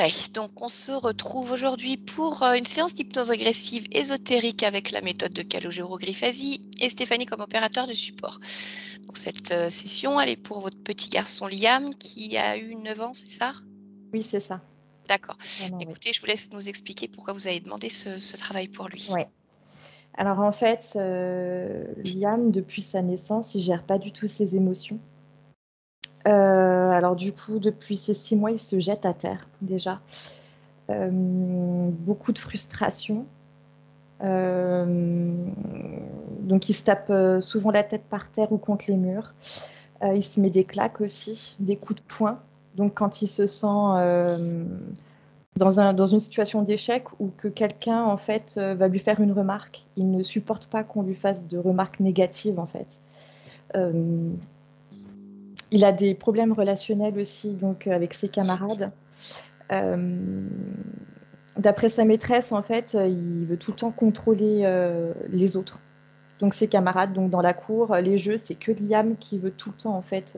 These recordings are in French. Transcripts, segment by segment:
vrai. Donc, on se retrouve aujourd'hui pour une séance d'hypnose régressive ésotérique avec la méthode de calogérographies et Stéphanie comme opérateur de support. Donc, cette session, elle est pour votre petit garçon Liam qui a eu 9 ans, c'est ça? Oui, c'est ça. D'accord. Vraiment, oui. Écoutez, je vous laisse nous expliquer pourquoi vous avez demandé ce travail pour lui. Ouais. Alors en fait, Liam, depuis sa naissance, il gère pas du tout ses émotions. Alors du coup, depuis ses 6 mois, il se jette à terre déjà. Beaucoup de frustration. Donc il se tape souvent la tête par terre ou contre les murs. Il se met des claques aussi, des coups de poing. Donc quand il se sent dans une situation d'échec ou que quelqu'un en fait va lui faire une remarque, il ne supporte pas qu'on lui fasse de remarques négatives en fait. Il a des problèmes relationnels aussi donc avec ses camarades. D'après sa maîtresse en fait, il veut tout le temps contrôler les autres. Donc ses camarades, donc dans la cour, les jeux, c'est que Liam qui veut tout le temps en fait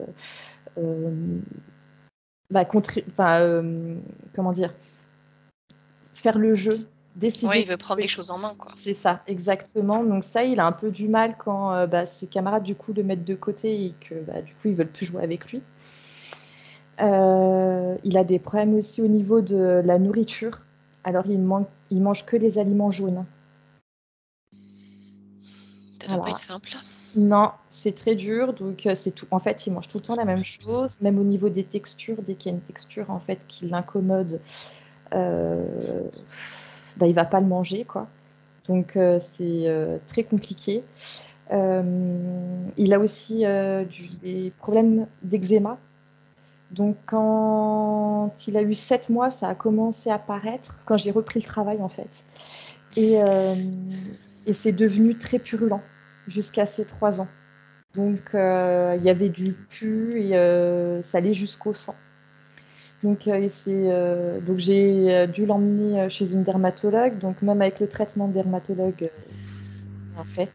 comment dire, faire le jeu, Oui, décider. il veut prendre les choses en main, quoi. C'est ça, exactement. Donc ça, il a un peu du mal quand ses camarades du coup le mettent de côté et que du coup ils veulent plus jouer avec lui. Il a des problèmes aussi au niveau de la nourriture. Alors il mange que les aliments jaunes. Ça doit pas Voilà. être simple. Non, c'est très dur. Donc c'est tout. En fait, il mange tout le temps la même chose, même au niveau des textures. Dès qu'il y a une texture en fait qui l'incommode, il va pas le manger quoi. Donc c'est très compliqué. Il a aussi des problèmes d'eczéma. Donc quand il a eu 7 mois, ça a commencé à apparaître quand j'ai repris le travail en fait. Et c'est devenu très purulent jusqu'à ses 3 ans. Donc il y avait du pus et ça allait jusqu'au sang. Donc j'ai dû l'emmener chez une dermatologue. Donc même avec le traitement de dermatologue, rien fait.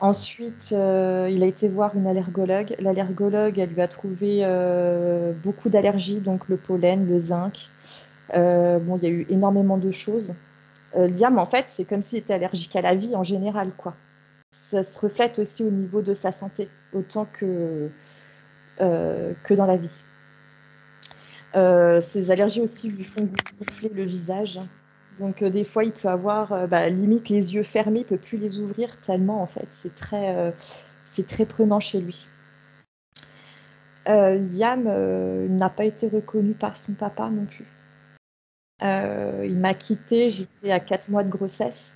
Ensuite, il a été voir une allergologue. L'allergologue, elle lui a trouvé beaucoup d'allergies, donc le pollen, le zinc. Bon, il y a eu énormément de choses. Liam, en fait, c'est comme s'il était allergique à la vie en général, quoi. Ça se reflète aussi au niveau de sa santé, autant que dans la vie. Ces allergies aussi lui font gonfler le visage. Donc des fois, il peut avoir limite les yeux fermés, il ne peut plus les ouvrir tellement, en fait, c'est très prenant chez lui. Liam n'a pas été reconnu par son papa non plus. Il m'a quittée, j'étais à 4 mois de grossesse.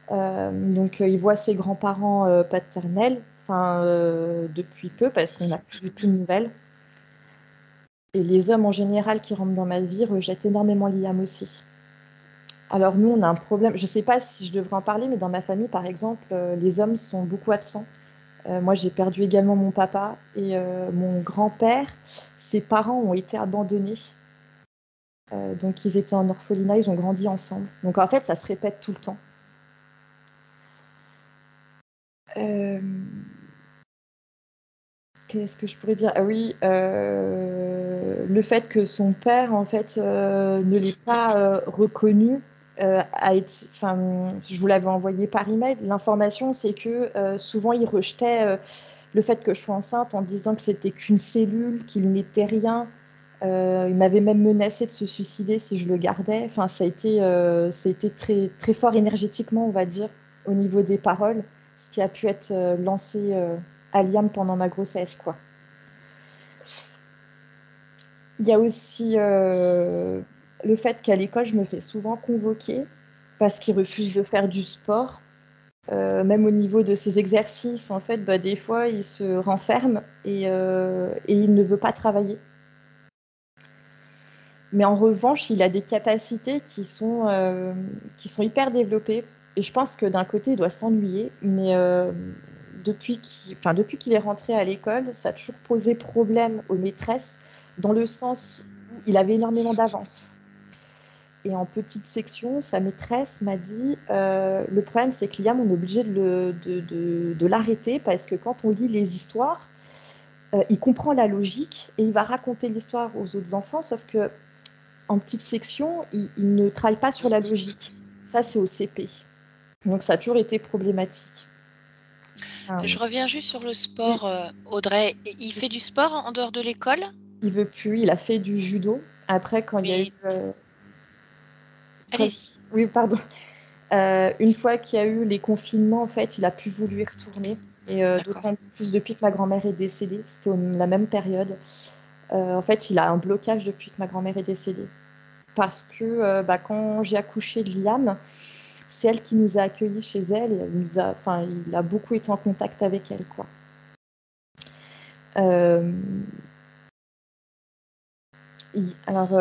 Donc il voit ses grands-parents paternels depuis peu parce qu'on n'a plus du tout de nouvelles. Et les hommes en général qui rentrent dans ma vie rejettent énormément Liam aussi. Alors nous, on a un problème, je ne sais pas si je devrais en parler, mais dans ma famille, par exemple, les hommes sont beaucoup absents. Moi, j'ai perdu également mon papa et mon grand-père, ses parents ont été abandonnés. Donc ils étaient en orphelinat, ils ont grandi ensemble. Donc en fait, ça se répète tout le temps. Qu'est-ce que je pourrais dire? Ah oui, le fait que son père, en fait, ne l'ait pas reconnu, je vous l'avais envoyé par email. L'information, c'est que souvent, il rejetait le fait que je sois enceinte en disant que c'était qu'une cellule, qu'il n'était rien. Il m'avait même menacé de se suicider si je le gardais. Enfin, ça a été très, très fort énergétiquement, on va dire, au niveau des paroles, ce qui a pu être lancé à Liam pendant ma grossesse, quoi. Il y a aussi le fait qu'à l'école, je me fais souvent convoquer parce qu'il refuse de faire du sport. Même au niveau de ses exercices, en fait, des fois, il se renferme et il ne veut pas travailler. Mais en revanche, il a des capacités qui sont hyper développées. Et je pense que d'un côté, il doit s'ennuyer, mais depuis qu'il est rentré à l'école, ça a toujours posé problème aux maîtresses, dans le sens où il avait énormément d'avance. Et en petite section, sa maîtresse m'a dit le problème, c'est que Liam, on est obligé de l'arrêter parce que quand on lit les histoires, il comprend la logique et il va raconter l'histoire aux autres enfants, sauf que en petite section, il ne travaille pas sur la logique. Ça, c'est au CP. Donc, ça a toujours été problématique. Je reviens juste sur le sport, Audrey. Il fait du sport en dehors de l'école? Il veut plus. Il a fait du judo. Après, quand il y a eu... Allez-y. Oui, pardon. Une fois qu'il y a eu les confinements, en fait, il a plus voulu y retourner. Et d'autant plus depuis que ma grand-mère est décédée. C'était la même période. En fait, il a un blocage depuis que ma grand-mère est décédée. Parce que quand j'ai accouché de Liam, c'est elle qui nous a accueillis chez elle. Et il a beaucoup été en contact avec elle, quoi. Alors,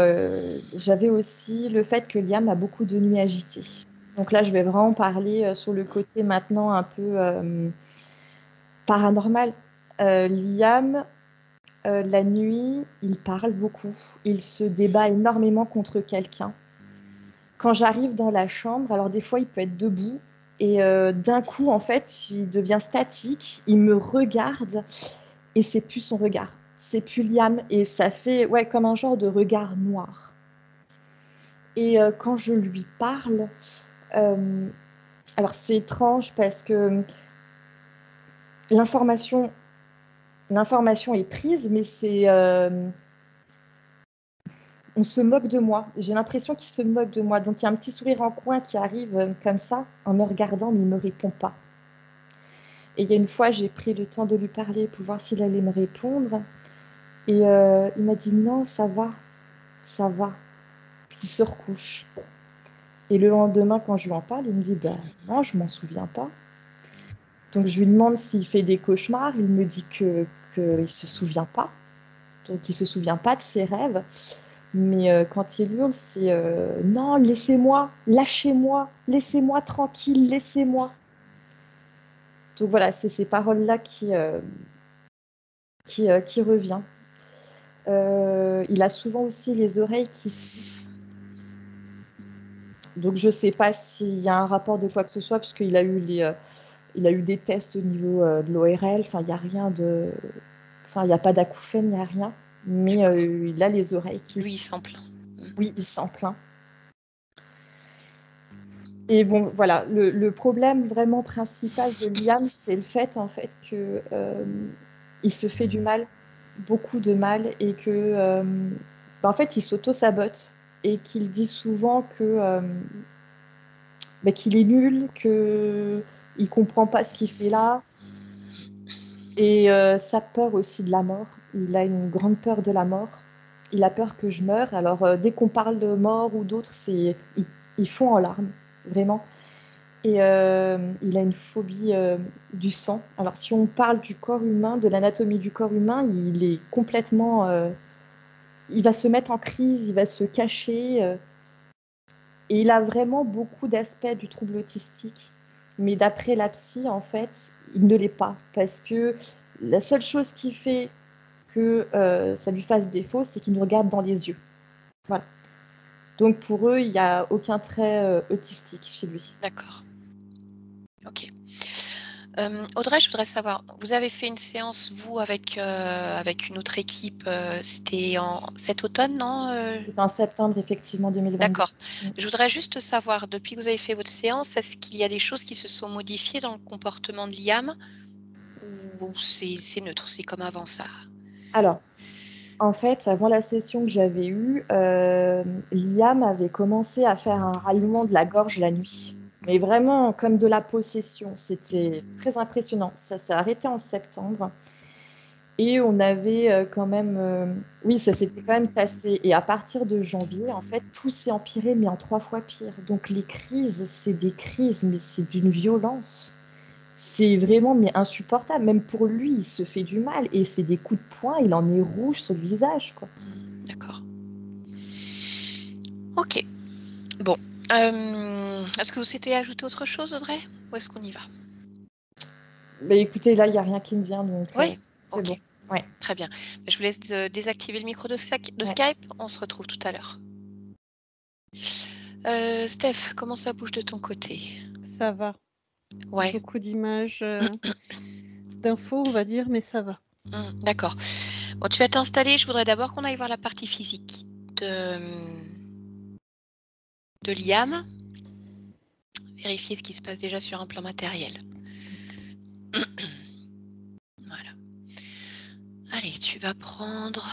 j'avais aussi le fait que Liam a beaucoup de nuits agitées. Donc là, je vais vraiment parler sur le côté maintenant un peu paranormal. Liam, la nuit, il parle beaucoup. Il se débat énormément contre quelqu'un. Quand j'arrive dans la chambre, alors des fois, il peut être debout. Et d'un coup, en fait, il devient statique. Il me regarde et c'est plus son regard. C'est plus Liam. Et ça fait comme un genre de regard noir. Et quand je lui parle, alors c'est étrange parce que l'information est prise, mais on se moque de moi. J'ai l'impression qu'il se moque de moi. Donc il y a un petit sourire en coin qui arrive comme ça, en me regardant, mais il ne me répond pas. Et il y a une fois, j'ai pris le temps de lui parler pour voir s'il allait me répondre. Et il m'a dit non, ça va, ça va. Puis il se recouche. Et le lendemain, quand je lui en parle, il me dit non, je m'en souviens pas. Donc je lui demande s'il fait des cauchemars. Il me dit qu'il ne se souvient pas. Donc il ne se souvient pas de ses rêves. Mais quand il hurle, c'est non, laissez-moi, lâchez-moi, laissez-moi tranquille, laissez-moi. Donc voilà, c'est ces paroles-là qui revient. Il a souvent aussi les oreilles qui sifflent. Donc je ne sais pas s'il y a un rapport de quoi que ce soit, parce qu'il a eu il a eu des tests au niveau de l'ORL. Enfin, il n'y a rien de... Enfin, il n'y a pas d'acouphène, il n'y a rien. Mais il a les oreilles qui... Lui, il s'en plaint. Oui, il s'en plaint. Et bon, voilà, le problème vraiment principal de Liam, c'est le fait, en fait, que il se fait du mal, beaucoup de mal, et que, en fait, il s'auto-sabote et qu'il dit souvent que qu'il est nul, qu'il ne comprend pas ce qu'il fait là, et sa peur aussi de la mort. Il a une grande peur de la mort. Il a peur que je meure. Alors, dès qu'on parle de mort ou d'autres, ils font en larmes, vraiment. Et il a une phobie du sang. Alors, si on parle du corps humain, de l'anatomie du corps humain, il est complètement... il va se mettre en crise, il va se cacher. Et il a vraiment beaucoup d'aspects du trouble autistique. Mais d'après la psy, en fait, il ne l'est pas. Parce que la seule chose qui fait que ça lui fasse défaut, c'est qu'il nous regarde dans les yeux. Voilà. Donc, pour eux, il n'y a aucun trait autistique chez lui. D'accord. Ok. Audrey, je voudrais savoir, vous avez fait une séance, vous, avec une autre équipe, c'était cet automne, non C'était en septembre, effectivement, 2022. D'accord. Je voudrais juste savoir, depuis que vous avez fait votre séance, est-ce qu'il y a des choses qui se sont modifiées dans le comportement de Liam ou c'est neutre, c'est comme avant ça? Alors, en fait, avant la session que j'avais eue, Liam avait commencé à faire un râlement de la gorge la nuit. Mais vraiment comme de la possession. C'était très impressionnant. Ça s'est arrêté en septembre. Et on avait quand même... oui, ça s'était quand même passé. Et à partir de janvier, en fait, tout s'est empiré, mais en 3 fois pire. Donc les crises, c'est des crises, mais c'est d'une violence. C'est vraiment insupportable. Même pour lui, il se fait du mal. Et c'est des coups de poing, il en est rouge sur le visage, quoi. D'accord. Ok. Bon. Est-ce que vous souhaitez ajouter autre chose, Audrey? Ou est-ce qu'on y va? Écoutez, là, il n'y a rien qui me vient, donc Oui. c'est Ok. bon. Ouais. Très bien. Je vous laisse désactiver le micro de Skype. On se retrouve tout à l'heure. Steph, comment ça bouge de ton côté? Ça va. Ouais. Beaucoup d'images, d'infos, on va dire, mais ça va. D'accord. Bon, tu vas t'installer. Je voudrais d'abord qu'on aille voir la partie physique de l'IAM. Vérifier ce qui se passe déjà sur un plan matériel. Voilà. Allez, tu vas prendre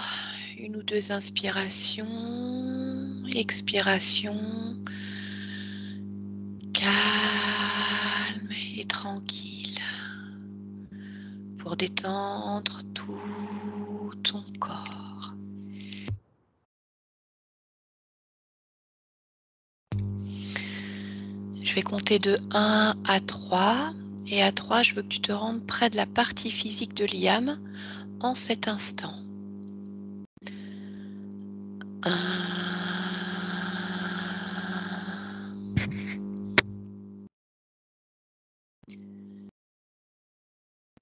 1 ou 2 inspirations, expirations, calme et tranquille, pour détendre tout ton corps. Je vais compter de 1 à 3. Et à 3, je veux que tu te rendes près de la partie physique de l'IAM en cet instant. 1,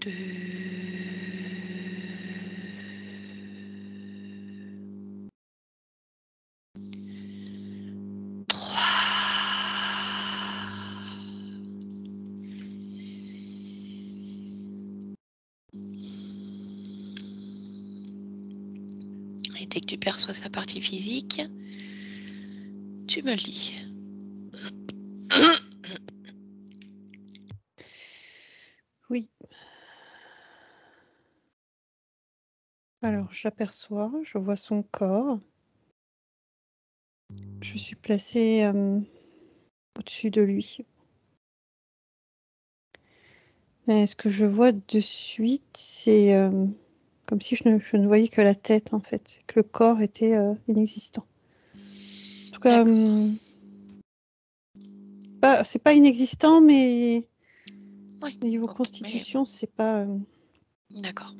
2, 3. Et dès que tu perçois sa partie physique, tu me le dis. Oui. Alors, j'aperçois, je vois son corps. Je suis placée au-dessus de lui. Mais ce que je vois de suite, c'est comme si je ne voyais que la tête, en fait, que le corps était inexistant. En tout cas, c'est pas inexistant, mais Oui, niveau ok, constitution, c'est pas... d'accord.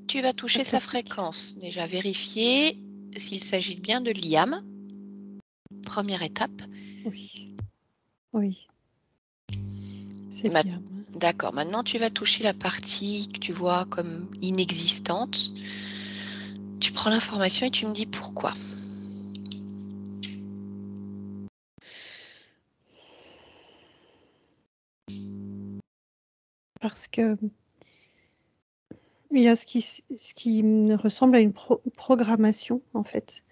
Tu vas toucher sa classique. fréquence. Déjà vérifier s'il s'agit bien de l'IAM. Première étape. Oui. Oui. C'est Ma- bien. D'accord. Maintenant, tu vas toucher la partie que tu vois comme inexistante. Tu prends l'information et tu me dis pourquoi. Parce que il y a ce qui me ressemble à une programmation, en fait.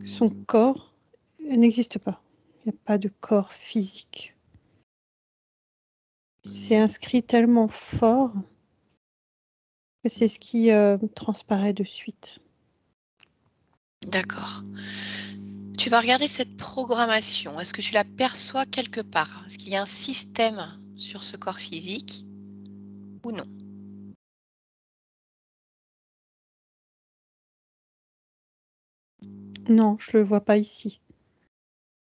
Son corps n'existe pas. Il n'y a pas de corps physique. C'est inscrit tellement fort que c'est ce qui transparaît de suite. D'accord. Tu vas regarder cette programmation. Est-ce que tu la perçois quelque part? Est-ce qu'il y a un système sur ce corps physique ou non? Non, je ne le vois pas ici.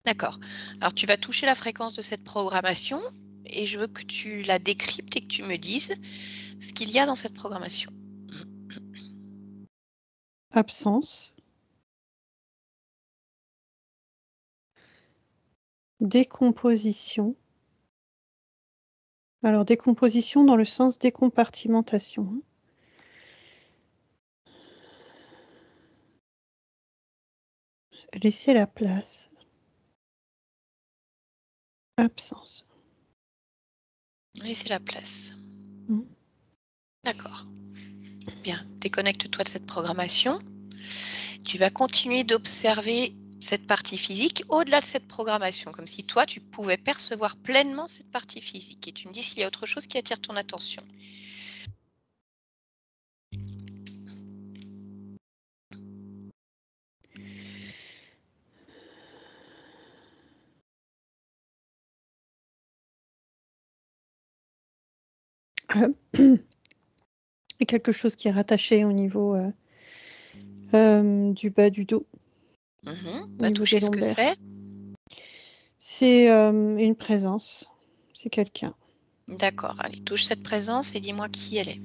D'accord. Alors, tu vas toucher la fréquence de cette programmation et je veux que tu la décryptes et que tu me dises ce qu'il y a dans cette programmation. Absence. Décomposition. Alors, décomposition dans le sens décompartimentation. Laisser la place. Absence. Laissez la place. Mm. D'accord. Bien, déconnecte-toi de cette programmation. Tu vas continuer d'observer cette partie physique au-delà de cette programmation, comme si toi, tu pouvais percevoir pleinement cette partie physique. Et tu me dis s'il y a autre chose qui attire ton attention. Et quelque chose qui est rattaché au niveau du bas du dos, au Va niveau des toucher ce que lombaires. c'est. C'est une présence, c'est quelqu'un. D'accord, allez, touche cette présence et dis-moi qui elle est.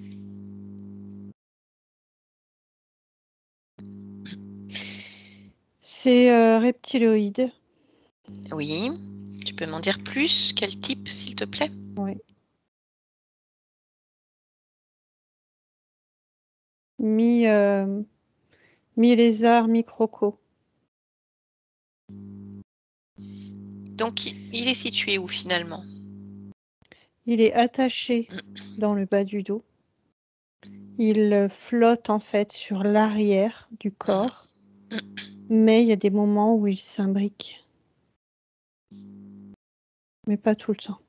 C'est reptiloïde. Oui, tu peux m'en dire plus? Quel type, s'il te plaît? Oui. Mi-lézard, mi-croco. Donc, il est situé où finalement? Il est attaché dans le bas du dos. Il flotte en fait sur l'arrière du corps, mais il y a des moments où il s'imbrique. mais pas tout le temps.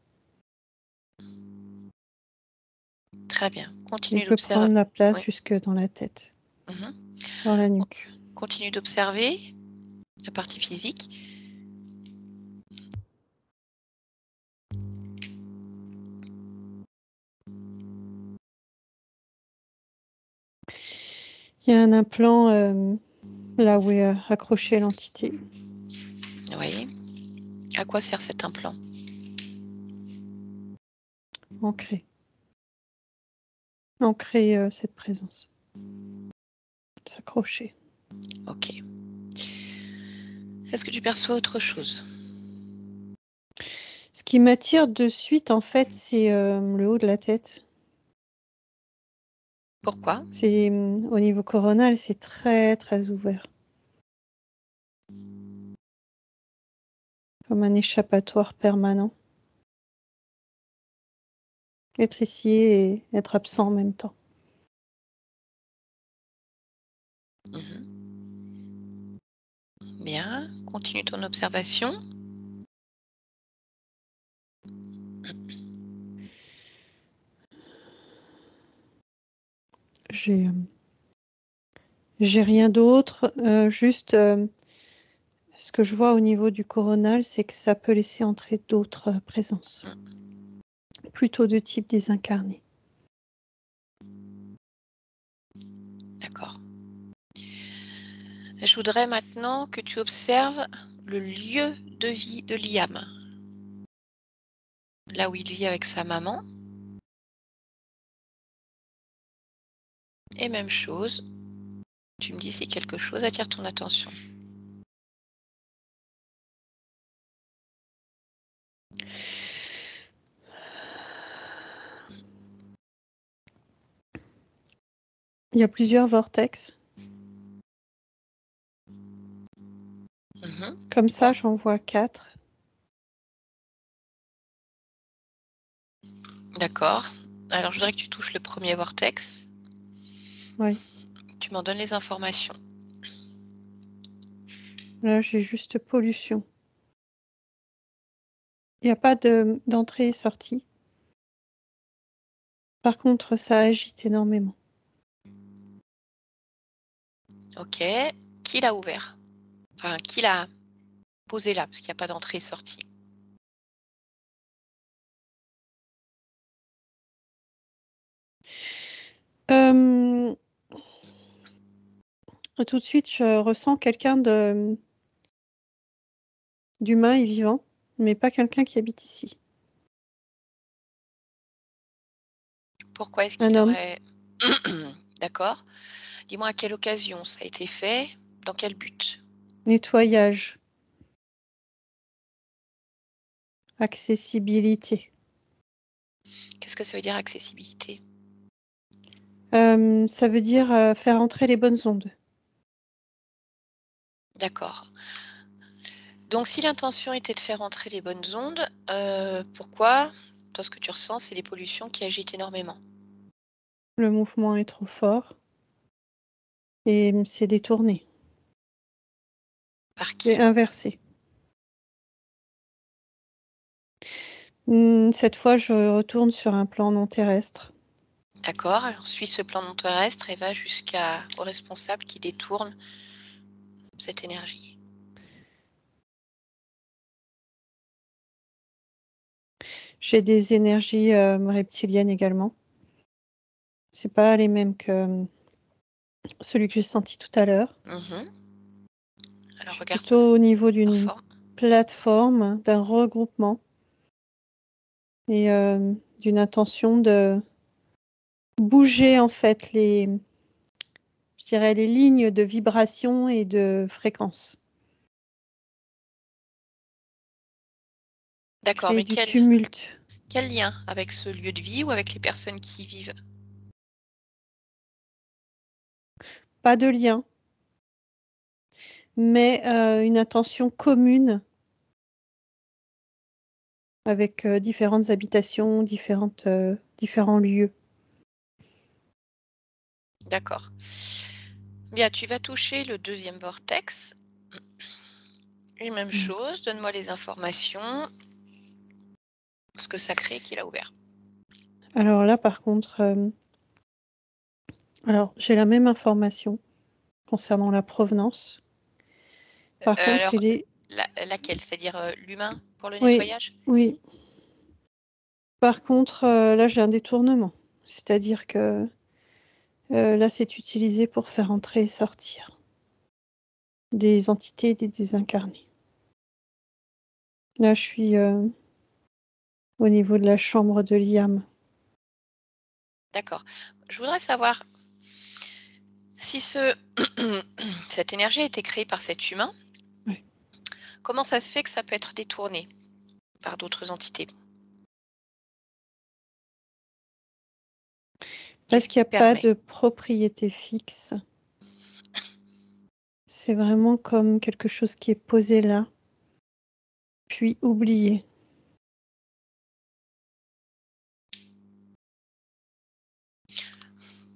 Très bien. Il Continue peut d'observer. prendre la place Oui. jusque dans la tête, Mhm. dans la nuque. Continue d'observer la partie physique. Il y a un implant là où est accrochée l'entité. Oui. À quoi sert cet implant? Ancrer cette présence. S'accrocher. Ok. Est-ce que tu perçois autre chose? Ce qui m'attire de suite, en fait, c'est le haut de la tête. Pourquoi? C'est au niveau coronal, c'est très très ouvert. Comme un échappatoire permanent. Être ici et être absent en même temps. Mhm. Bien. Continue ton observation. J'ai rien d'autre. Juste, ce que je vois au niveau du coronal, c'est que ça peut laisser entrer d'autres présences. Plutôt de type désincarné. D'accord. Je voudrais maintenant que tu observes le lieu de vie de Liam. Là où il vit avec sa maman. Et même chose, tu me dis si quelque chose attire ton attention. Il y a plusieurs vortex. Comme ça, j'en vois 4. D'accord. Alors, je voudrais que tu touches le premier vortex. Oui. Tu m'en donnes les informations. Là, j'ai juste pollution. Il n'y a pas d'entrée et sortie. Par contre, ça agite énormément. Ok. Qui l'a ouvert? Enfin, qui l'a posé là? Parce qu'il n'y a pas d'entrée et sortie. Tout de suite, je ressens quelqu'un d'humain et vivant, mais pas quelqu'un qui habite ici. Pourquoi est-ce Un qu'il homme. aurait... D'accord. Dis-moi à quelle occasion ça a été fait, dans quel but? Nettoyage. Accessibilité. Qu'est-ce que ça veut dire accessibilité? Ça veut dire faire entrer les bonnes ondes. D'accord. Donc, si l'intention était de faire entrer les bonnes ondes, pourquoi? Toi, ce que tu ressens, c'est les pollutions qui agitent énormément. Le mouvement est trop fort et c'est détourné. Par qui? C'est inversé. Cette fois, je retourne sur un plan non terrestre. D'accord, alors suis ce plan non terrestre et va jusqu'au responsable qui détourne cette énergie. J'ai des énergies reptiliennes également. C'est pas les mêmes que celui que j'ai senti tout à l'heure. Je Alors suis regarde plutôt au niveau d'une l'info. plateforme, d'un regroupement et d'une intention de bouger en fait je dirais les lignes de vibration et de fréquence. D'accord, Créer mais du quel tumulte. lien avec ce lieu de vie ou avec les personnes qui y vivent? Pas de lien, mais une intention commune avec différentes habitations, différents lieux. D'accord. Bien, tu vas toucher le deuxième vortex. Et même chose, donne-moi les informations. ce que ça crée qu'il a ouvert. Alors là, par contre, alors j'ai la même information concernant la provenance. Par contre, Alors, il est... laquelle? C'est-à-dire l'humain pour le Oui, nettoyage? oui. Par contre, là, j'ai un détournement. C'est-à-dire que là, c'est utilisé pour faire entrer et sortir des entités et des désincarnés. Là, je suis au niveau de la chambre de Liam. D'accord. Je voudrais savoir si cette énergie a été créée par cet humain, Ouais. comment ça se fait que ça peut être détourné par d'autres entités? Parce Qu'est-ce qui qu'il n'y a pas permet? de propriété fixe. C'est vraiment comme quelque chose qui est posé là, puis oublié.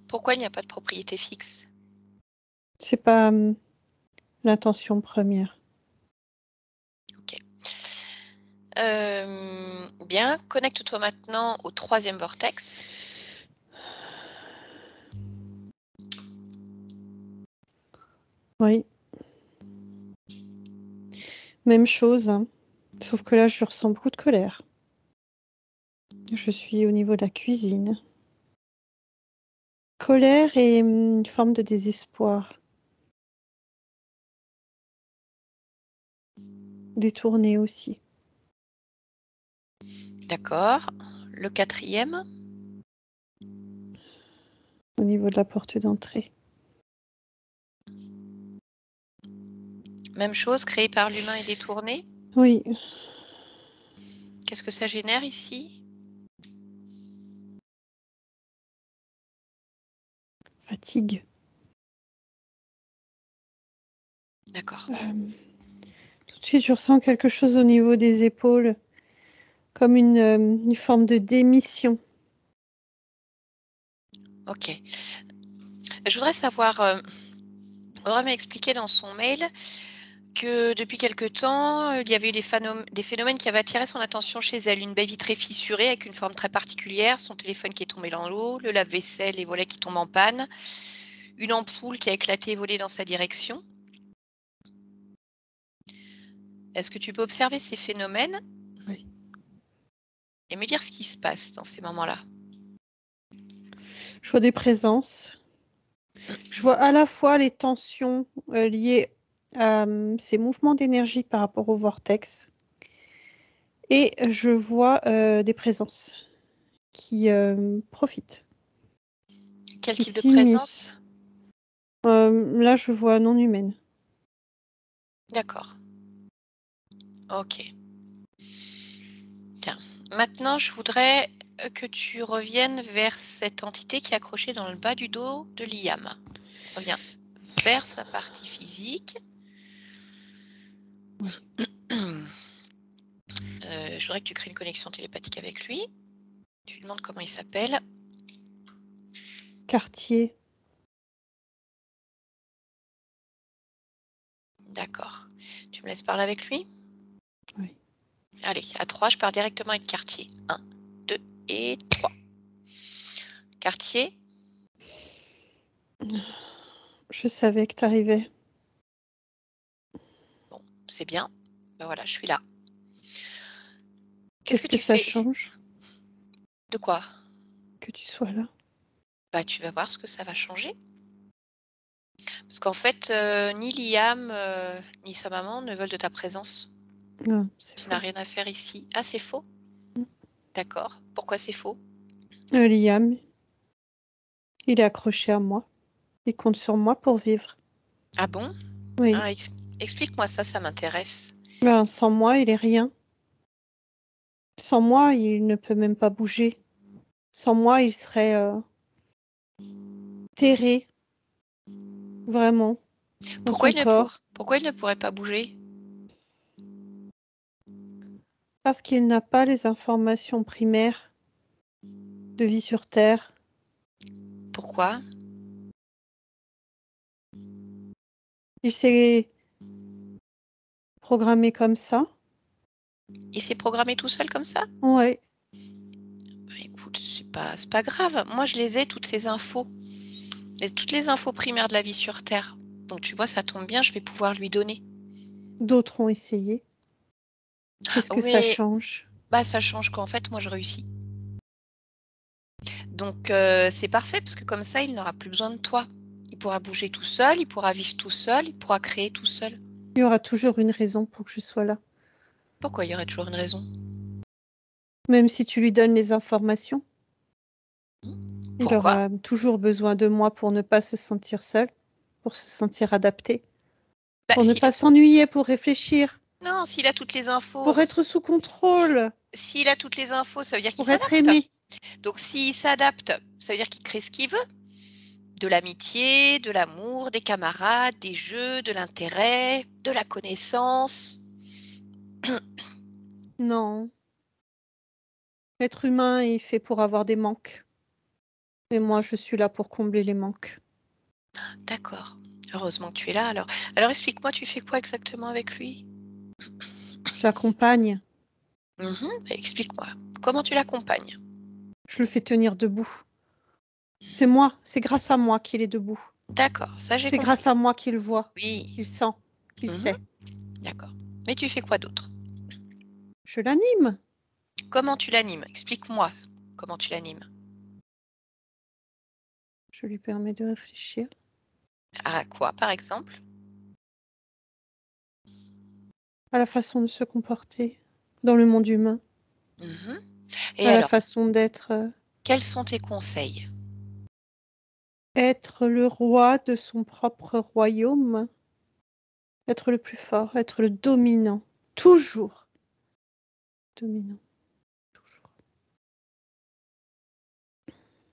Pourquoi il n'y a pas de propriété fixe? C'est pas l'intention première. Bien, connecte-toi maintenant au 3e vortex. Oui. Même chose, hein. Sauf que là, je ressens beaucoup de colère. Je suis au niveau de la cuisine. Colère et une forme de désespoir. Détourné aussi. D'accord. Le 4e, Au niveau de la porte d'entrée. même chose, créé par l'humain et détourné. Oui. Qu'est-ce que ça génère ici? Fatigue. D'accord. Tout de suite, je ressens quelque chose au niveau des épaules, comme une forme de démission. Ok. Je voudrais savoir, Audrey m'a expliqué dans son mail que depuis quelque temps, il y avait eu des phénomènes qui avaient attiré son attention chez elle. Une baie vitrée fissurée avec une forme très particulière, son téléphone qui est tombé dans l'eau, le lave-vaisselle et volets qui tombent en panne, une ampoule qui a éclaté et volé dans sa direction. Est-ce que tu peux observer ces phénomènes Oui. et me dire ce qui se passe dans ces moments-là? Je vois des présences. Je vois à la fois les tensions liées à ces mouvements d'énergie par rapport au vortex. Et je vois des présences qui profitent, Quel qui type de s'immiscent. présence? Là, je vois non humaine. D'accord. Ok. Bien. Maintenant, je voudrais que tu reviennes vers cette entité qui est accrochée dans le bas du dos de Liam. Reviens vers sa partie physique. Oui. Je voudrais que tu crées une connexion télépathique avec lui. Tu lui demandes comment il s'appelle. Quartier. D'accord. Tu me laisses parler avec lui? Oui. Allez, à 3, je pars directement avec Quartier. 1, 2 et 3. Quartier, Je savais que tu arrivais. bon, c'est bien. Ben voilà, je suis là. Qu'est-ce Qu'est-ce que que tu ça fais? change De quoi? que tu sois là? Bah, tu vas voir ce que ça va changer. Parce qu'en fait, ni Liam, ni sa maman ne veulent de ta présence. Non, c'est Tu n'as faux. rien à faire ici. Ah, c'est faux? D'accord. Pourquoi c'est faux? Liam, il est accroché à moi. Il compte sur moi pour vivre. Ah bon? Oui. Ah, explique-moi ça, ça m'intéresse. Ben, sans moi, il est rien. Sans moi, il ne peut même pas bouger. Sans moi, il serait terré, vraiment, dans son corps. Pourquoi il ne pourrait pas bouger? Parce qu'il n'a pas les informations primaires de vie sur Terre. Pourquoi? Il s'est programmé comme ça. Il s'est programmé tout seul comme ça? Ouais. Bah, écoute, c'est pas grave. Moi, je les ai, toutes ces infos. Et toutes les infos primaires de la vie sur Terre. Donc, tu vois, ça tombe bien, je vais pouvoir lui donner. D'autres ont essayé. Qu'est-ce que ça Mais change? bah, ça change qu'en fait, moi, je réussis. Donc, c'est parfait parce que comme ça, il n'aura plus besoin de toi. Il pourra bouger tout seul, il pourra vivre tout seul, il pourra créer tout seul. Il y aura toujours une raison pour que je sois là. Pourquoi il y aurait toujours une raison? Même si tu lui donnes les informations, il Pourquoi? aura toujours besoin de moi pour ne pas se sentir seul, pour se sentir adapté, Bah, pour ne pas s'ennuyer, pour réfléchir, Non, s'il a toutes les infos, pour être sous contrôle, s'il a toutes les infos, ça veut dire qu'il pour être s'adapte. aimé. Donc, s'il s'adapte, ça veut dire qu'il crée ce qu'il veut. De l'amitié, de l'amour, des camarades, des jeux, de l'intérêt, de la connaissance. Non. L'être humain est fait pour avoir des manques. Et moi, je suis là pour combler les manques. D'accord. Heureusement que tu es là alors. Alors explique-moi, tu fais quoi exactement avec lui? J'accompagne, Explique-moi. Comment tu l'accompagnes? je le fais tenir debout. C'est moi, c'est grâce à moi qu'il est debout. D'accord, ça j'ai C'est grâce compris. à moi qu'il voit, Oui. qu'il sent, qu'il Mhm, sait. d'accord. Mais tu fais quoi d'autre? Je l'anime. Comment tu l'animes? Explique-moi comment tu l'animes. Je lui permets de réfléchir À quoi, par exemple? à la façon de se comporter dans le monde humain, Mhm. Et à la alors, façon d'être quels sont tes conseils? être le roi de son propre royaume, être le plus fort, être le dominant, toujours dominant, toujours.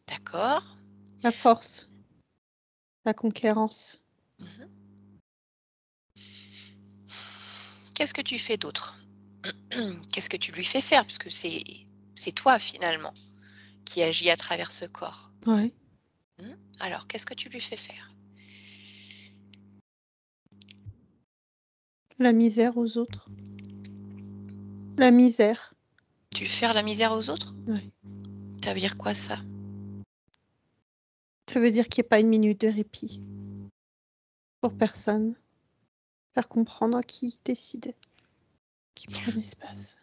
D'accord. La force, la conquérance. Mhm. Qu'est-ce que tu fais d'autre? Qu'est-ce que tu lui fais faire? Puisque c'est toi finalement qui agis à travers ce corps. Ouais. Alors, qu'est-ce que tu lui fais faire? La misère aux autres. La misère. Tu fais faire la misère aux autres? Ouais. Ça veut dire quoi ça? Ça veut dire qu'il n'y a pas une minute de répit pour personne. Faire comprendre qui décide, qui prend l'espace.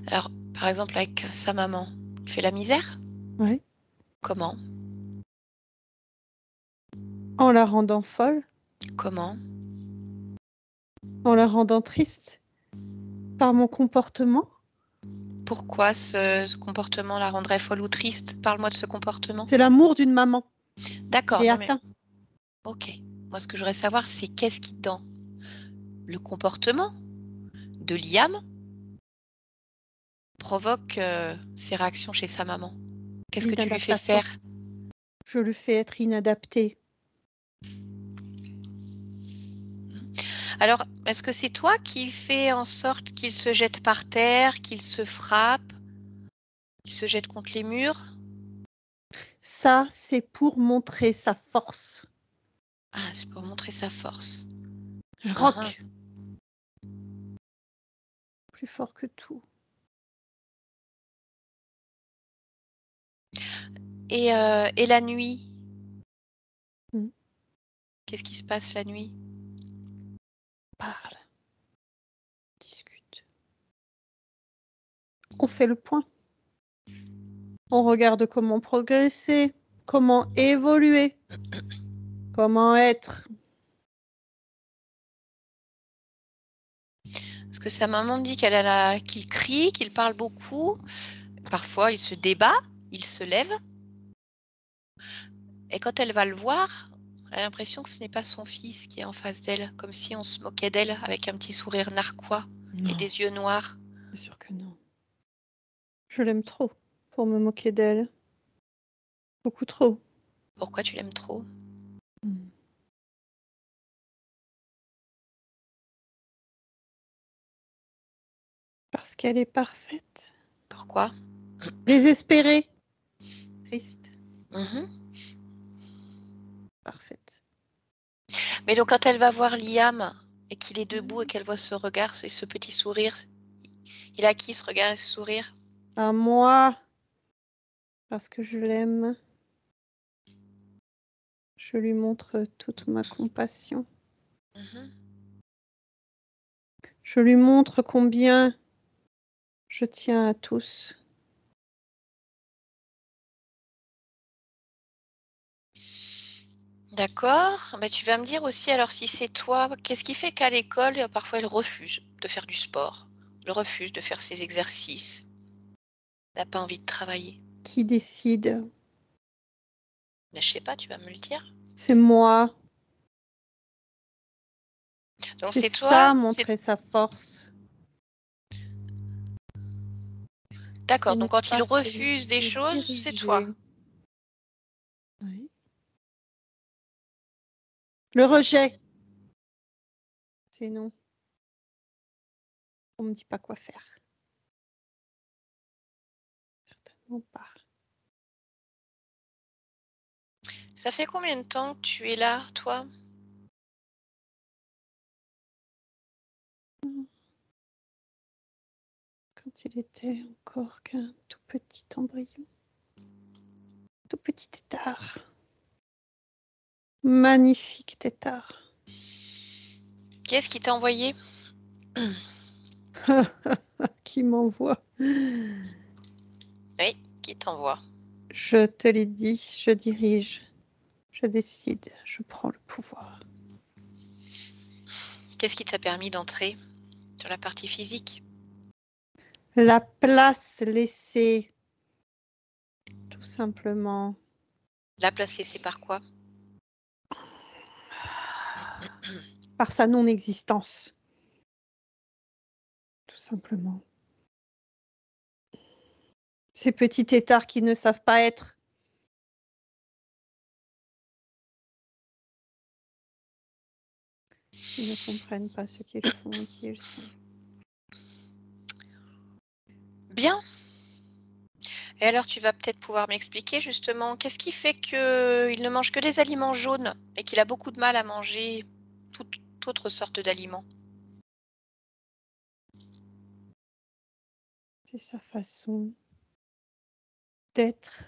Alors, par exemple, avec sa maman, tu fais la misère? Ouais. Comment? En la rendant folle, Comment? en la rendant triste par mon comportement. Pourquoi ce comportement la rendrait folle ou triste? Parle-moi de ce comportement. C'est l'amour d'une maman qui D'accord, est non mais atteint. ok. Moi, ce que je voudrais savoir, c'est qu'est-ce qui, dans le comportement de Liam, provoque ces réactions chez sa maman? Qu'est-ce que tu lui fais L'inadaptation. faire? Je le fais être inadapté. Alors, est-ce que c'est toi qui fais en sorte qu'il se jette par terre, qu'il se frappe, qu'il se jette contre les murs? Ça, c'est pour montrer sa force. Ah, c'est pour montrer sa force. Ah, Rock, plus fort que tout. Et la nuit? Mm. Qu'est-ce qui se passe la nuit? Parle, discute. On fait le point. On regarde comment progresser, comment évoluer, comment être. Parce que sa maman me dit qu'il crie, qu'il parle beaucoup. Parfois, il se débat, il se lève. Et quand elle va le voir, elle a l'impression que ce n'est pas son fils qui est en face d'elle, comme si on se moquait d'elle avec un petit sourire narquois et Non, des yeux noirs. c'est sûr que non. Je l'aime trop pour me moquer d'elle. Beaucoup trop. Pourquoi tu l'aimes trop? Mm. Parce qu'elle est parfaite. Pourquoi? Désespérée. Triste. Mhm. Parfaite. Mais donc quand elle va voir Liam et qu'il est debout et qu'elle voit ce regard et ce petit sourire, Il a qui ce regard et ce sourire? À moi, parce que je l'aime. Je lui montre toute ma compassion. Je lui montre combien je tiens à tous. D'accord. Bah, tu vas me dire aussi, alors si c'est toi, qu'est-ce qui fait qu'à l'école, parfois, elle refuse de faire du sport? Elle refuse de faire ses exercices. Elle n'a pas envie de travailler. Qui décide? Mais je sais pas, tu vas me le dire. C'est moi. Donc C'est c'est toi, ça, montrer sa force. d'accord. C'est ne Donc quand il pas se refuse des laisser choses, c'est toi. diriger. Oui. Le rejet, c'est non. On me dit pas quoi faire. Certainement pas. Ça fait combien de temps que tu es là, toi? Quand il était encore qu'un tout petit embryon. Tout petit tétard. Magnifique tétard. Qui est-ce qui t'a envoyé? Qui m'envoie? Oui, qui t'envoie? Je te l'ai dit, je dirige, je décide, je prends le pouvoir. Qu'est-ce qui t'a permis d'entrer sur la partie physique? La place laissée, tout simplement. La place laissée par quoi? Par sa non-existence, tout simplement. Ces petits têtards qui ne savent pas être. Ils ne comprennent pas ce qu'ils font et qui ils sont. Bien. Et alors tu vas peut-être pouvoir m'expliquer justement, qu'est-ce qui fait qu'il ne mange que des aliments jaunes et qu'il a beaucoup de mal à manger toute autre sorte d'aliments? C'est sa façon d'être,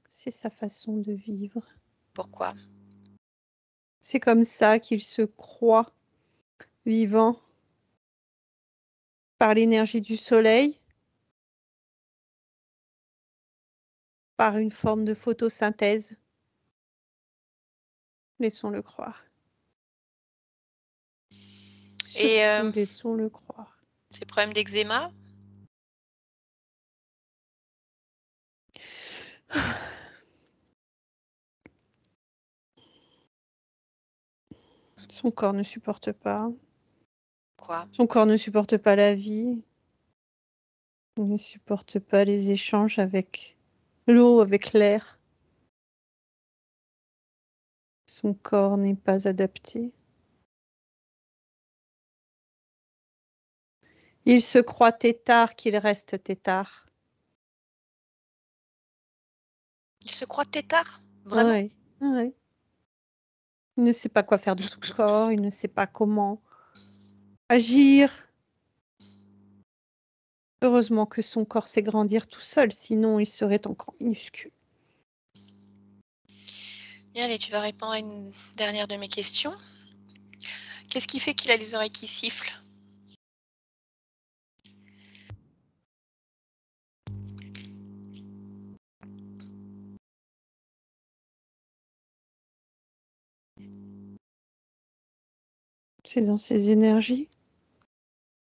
c'est sa façon de vivre. Pourquoi? C'est comme ça qu'il se croit vivant par l'énergie du soleil, par une forme de photosynthèse. Laissons-le croire. Et Surtout, laissons-le croire. ces problèmes d'eczéma? Son corps ne supporte pas. Quoi? Son corps ne supporte pas la vie. Il ne supporte pas les échanges avec l'eau, avec l'air. Son corps n'est pas adapté. Il se croit têtard qu'il reste têtard. Il se croit têtard? Vraiment? Ouais, ouais. Il ne sait pas quoi faire de son corps, il ne sait pas comment agir. Heureusement que son corps sait grandir tout seul, sinon il serait encore minuscule. Bien, allez, tu vas répondre à une dernière de mes questions. Qu'est-ce qui fait qu'il a les oreilles qui sifflent? C'est dans ses énergies.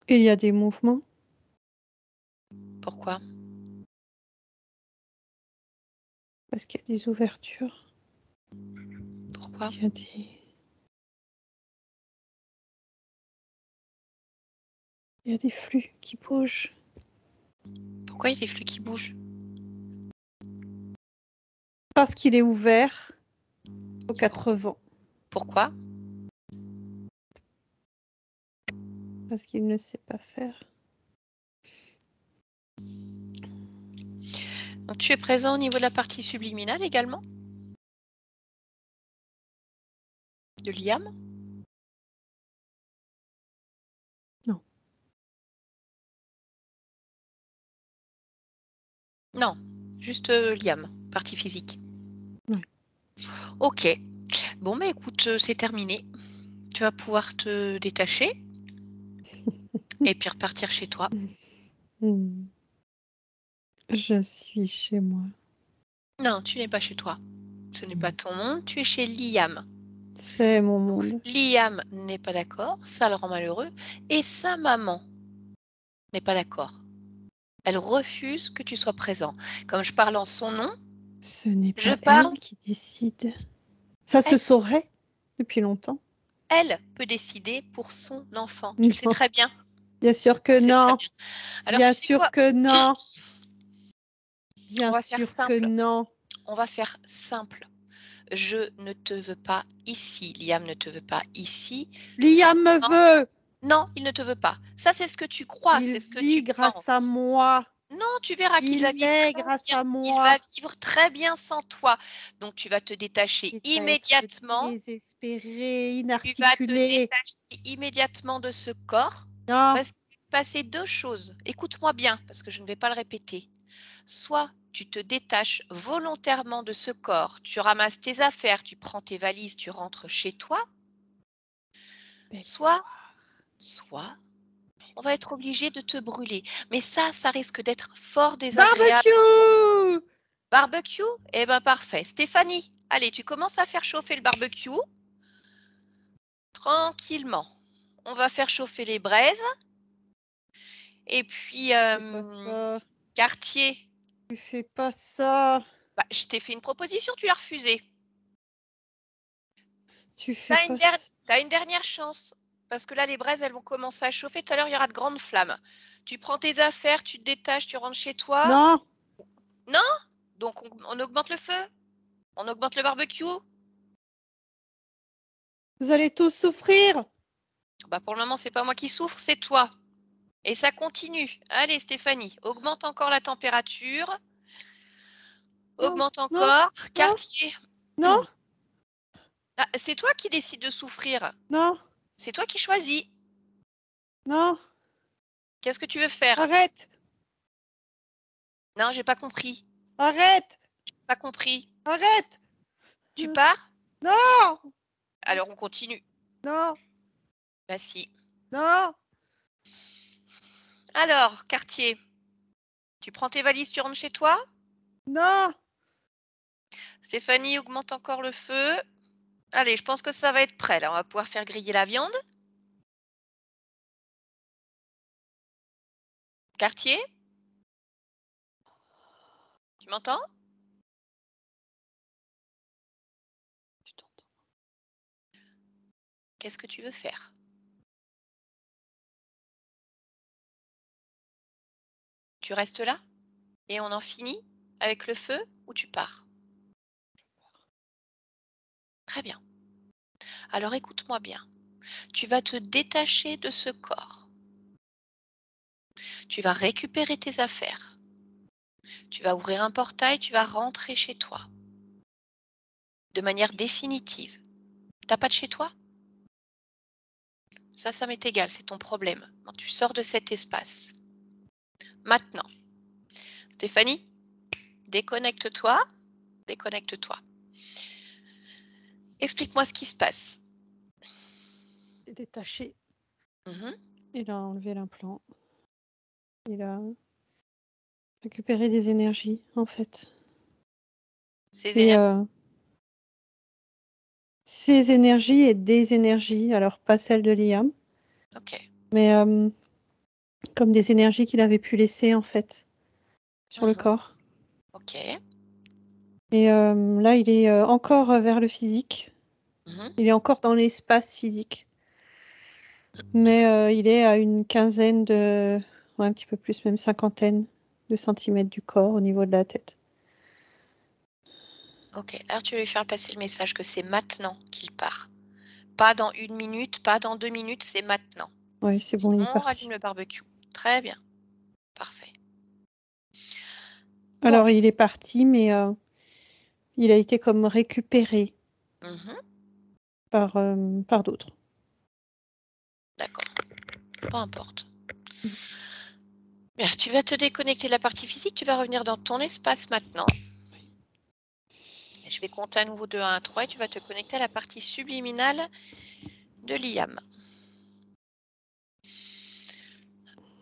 Il y a des mouvements. Pourquoi? Parce qu'il y a des ouvertures. Pourquoi? Il y a des... Il y a des flux qui bougent. Pourquoi il y a des flux qui bougent? Parce qu'il est ouvert aux quatre vents. Pourquoi? Parce qu'il ne sait pas faire. Donc tu es présent au niveau de la partie subliminale également? De l'IAM? Non. Non, juste Liam, partie physique. Ouais. Ok. Bon, mais écoute, c'est terminé. Tu vas pouvoir te détacher et puis repartir chez toi. Hmm. Je suis chez moi. Non, tu n'es pas chez toi. Ce n'est pas Si. ton monde, tu es chez Liam. C'est mon monde. Liam n'est pas d'accord, ça le rend malheureux, et sa maman n'est pas d'accord. Elle refuse que tu sois présent. Comme je parle en son nom, Ce n'est je pas parle, elle qui décide. Ça se elle, saurait depuis longtemps. elle peut décider pour son enfant. Tu le sais Non, très bien. bien sûr Tu que le sais très non. bien. Alors Bien tu sais sûr quoi? que non. On Bien va faire sûr que simple. non. On va faire simple. Je ne te veux pas ici. Liam ne te veut pas ici. Liam me veut. Non, il ne te veut pas. Ça, c'est ce que tu crois, Il c'est ce que tu vit grâce à penses. moi. Non, tu verras qu'il va Il vivre est très grâce bien. à Il va moi. vivre très bien sans toi. Donc, tu vas te détacher Il va être immédiatement. désespéré, Tu vas te inarticulé. détacher immédiatement de ce corps Non, parce qu'il va se passer deux choses. Écoute-moi bien, parce que je ne vais pas le répéter. Soit tu te détaches volontairement de ce corps, tu ramasses tes affaires, tu prends tes valises, tu rentres chez toi. belle Soit, histoire. on va être obligé de te brûler. Mais ça risque d'être fort désagréable. Barbecue. Barbecue? Eh ben parfait. Stéphanie, allez, tu commences à faire chauffer le barbecue. Tranquillement. On va faire chauffer les braises. Et puis, Fais pas ça. Cartier, Tu fais pas ça. bah, je t'ai fait une proposition, tu l'as refusée. Tu fais pas Tu ça. as une dernière chance. Parce que là, les braises, elles vont commencer à chauffer. Tout à l'heure, il y aura de grandes flammes. Tu prends tes affaires, tu te détaches, tu rentres chez toi. Non. Non? Donc, on augmente le feu? On augmente le barbecue? Vous allez tous souffrir. Bah, pour le moment, c'est pas moi qui souffre, c'est toi. Et ça continue. Allez, Stéphanie, augmente encore la température. Non, Augmente non, encore. non, Quartier. non, Ah, c'est toi qui décides de souffrir. non, C'est toi qui choisis. non. Qu'est-ce que tu veux faire? Arrête. Non, j'ai pas compris. Arrête. Pas compris. Arrête. Tu pars? Non. Alors on continue. Non. Bah si. Non. Alors, quartier, tu prends tes valises, tu rentres chez toi? Non. Stéphanie augmente encore le feu. Allez, je pense que ça va être prêt. Là, on va pouvoir faire griller la viande. Quartier, tu m'entends? Je t'entends. Qu'est-ce que tu veux faire? Tu restes là? Et on en finit avec le feu ou tu pars? Très bien. Alors écoute-moi bien. Tu vas te détacher de ce corps. Tu vas récupérer tes affaires. Tu vas ouvrir un portail, tu vas rentrer chez toi. De manière définitive. T'as pas de chez toi? Ça m'est égal, c'est ton problème. Tu sors de cet espace. Maintenant, Stéphanie, déconnecte-toi. Déconnecte-toi. Explique-moi ce qui se passe. C'est détaché. Mhm. Il a enlevé l'implant. Il a récupéré des énergies, en fait. Ces Et énergies. ces énergies et des énergies, alors pas celles de Liam, Ok. mais comme des énergies qu'il avait pu laisser, en fait, sur le Mhm. corps. Ok. Et là, il est encore vers le physique. Mhm. Il est encore dans l'espace physique. Mais il est à une quinzaine de... ouais, un petit peu plus, même cinquantaine de centimètres du corps au niveau de la tête. Ok. Alors tu vas lui faire passer le message que c'est maintenant qu'il part. Pas dans 1 minute, pas dans 2 minutes, c'est maintenant. Oui, c'est bon, il est Sinon, on parti. rallume le barbecue. Très bien. Parfait. Bon. Alors, il est parti, mais il a été comme récupéré Mhm. par d'autres. D'accord. Peu importe. Bien, tu vas te déconnecter de la partie physique, tu vas revenir dans ton espace maintenant. Je vais compter à nouveau de 1 à 3 et tu vas te connecter à la partie subliminale de l'IAM.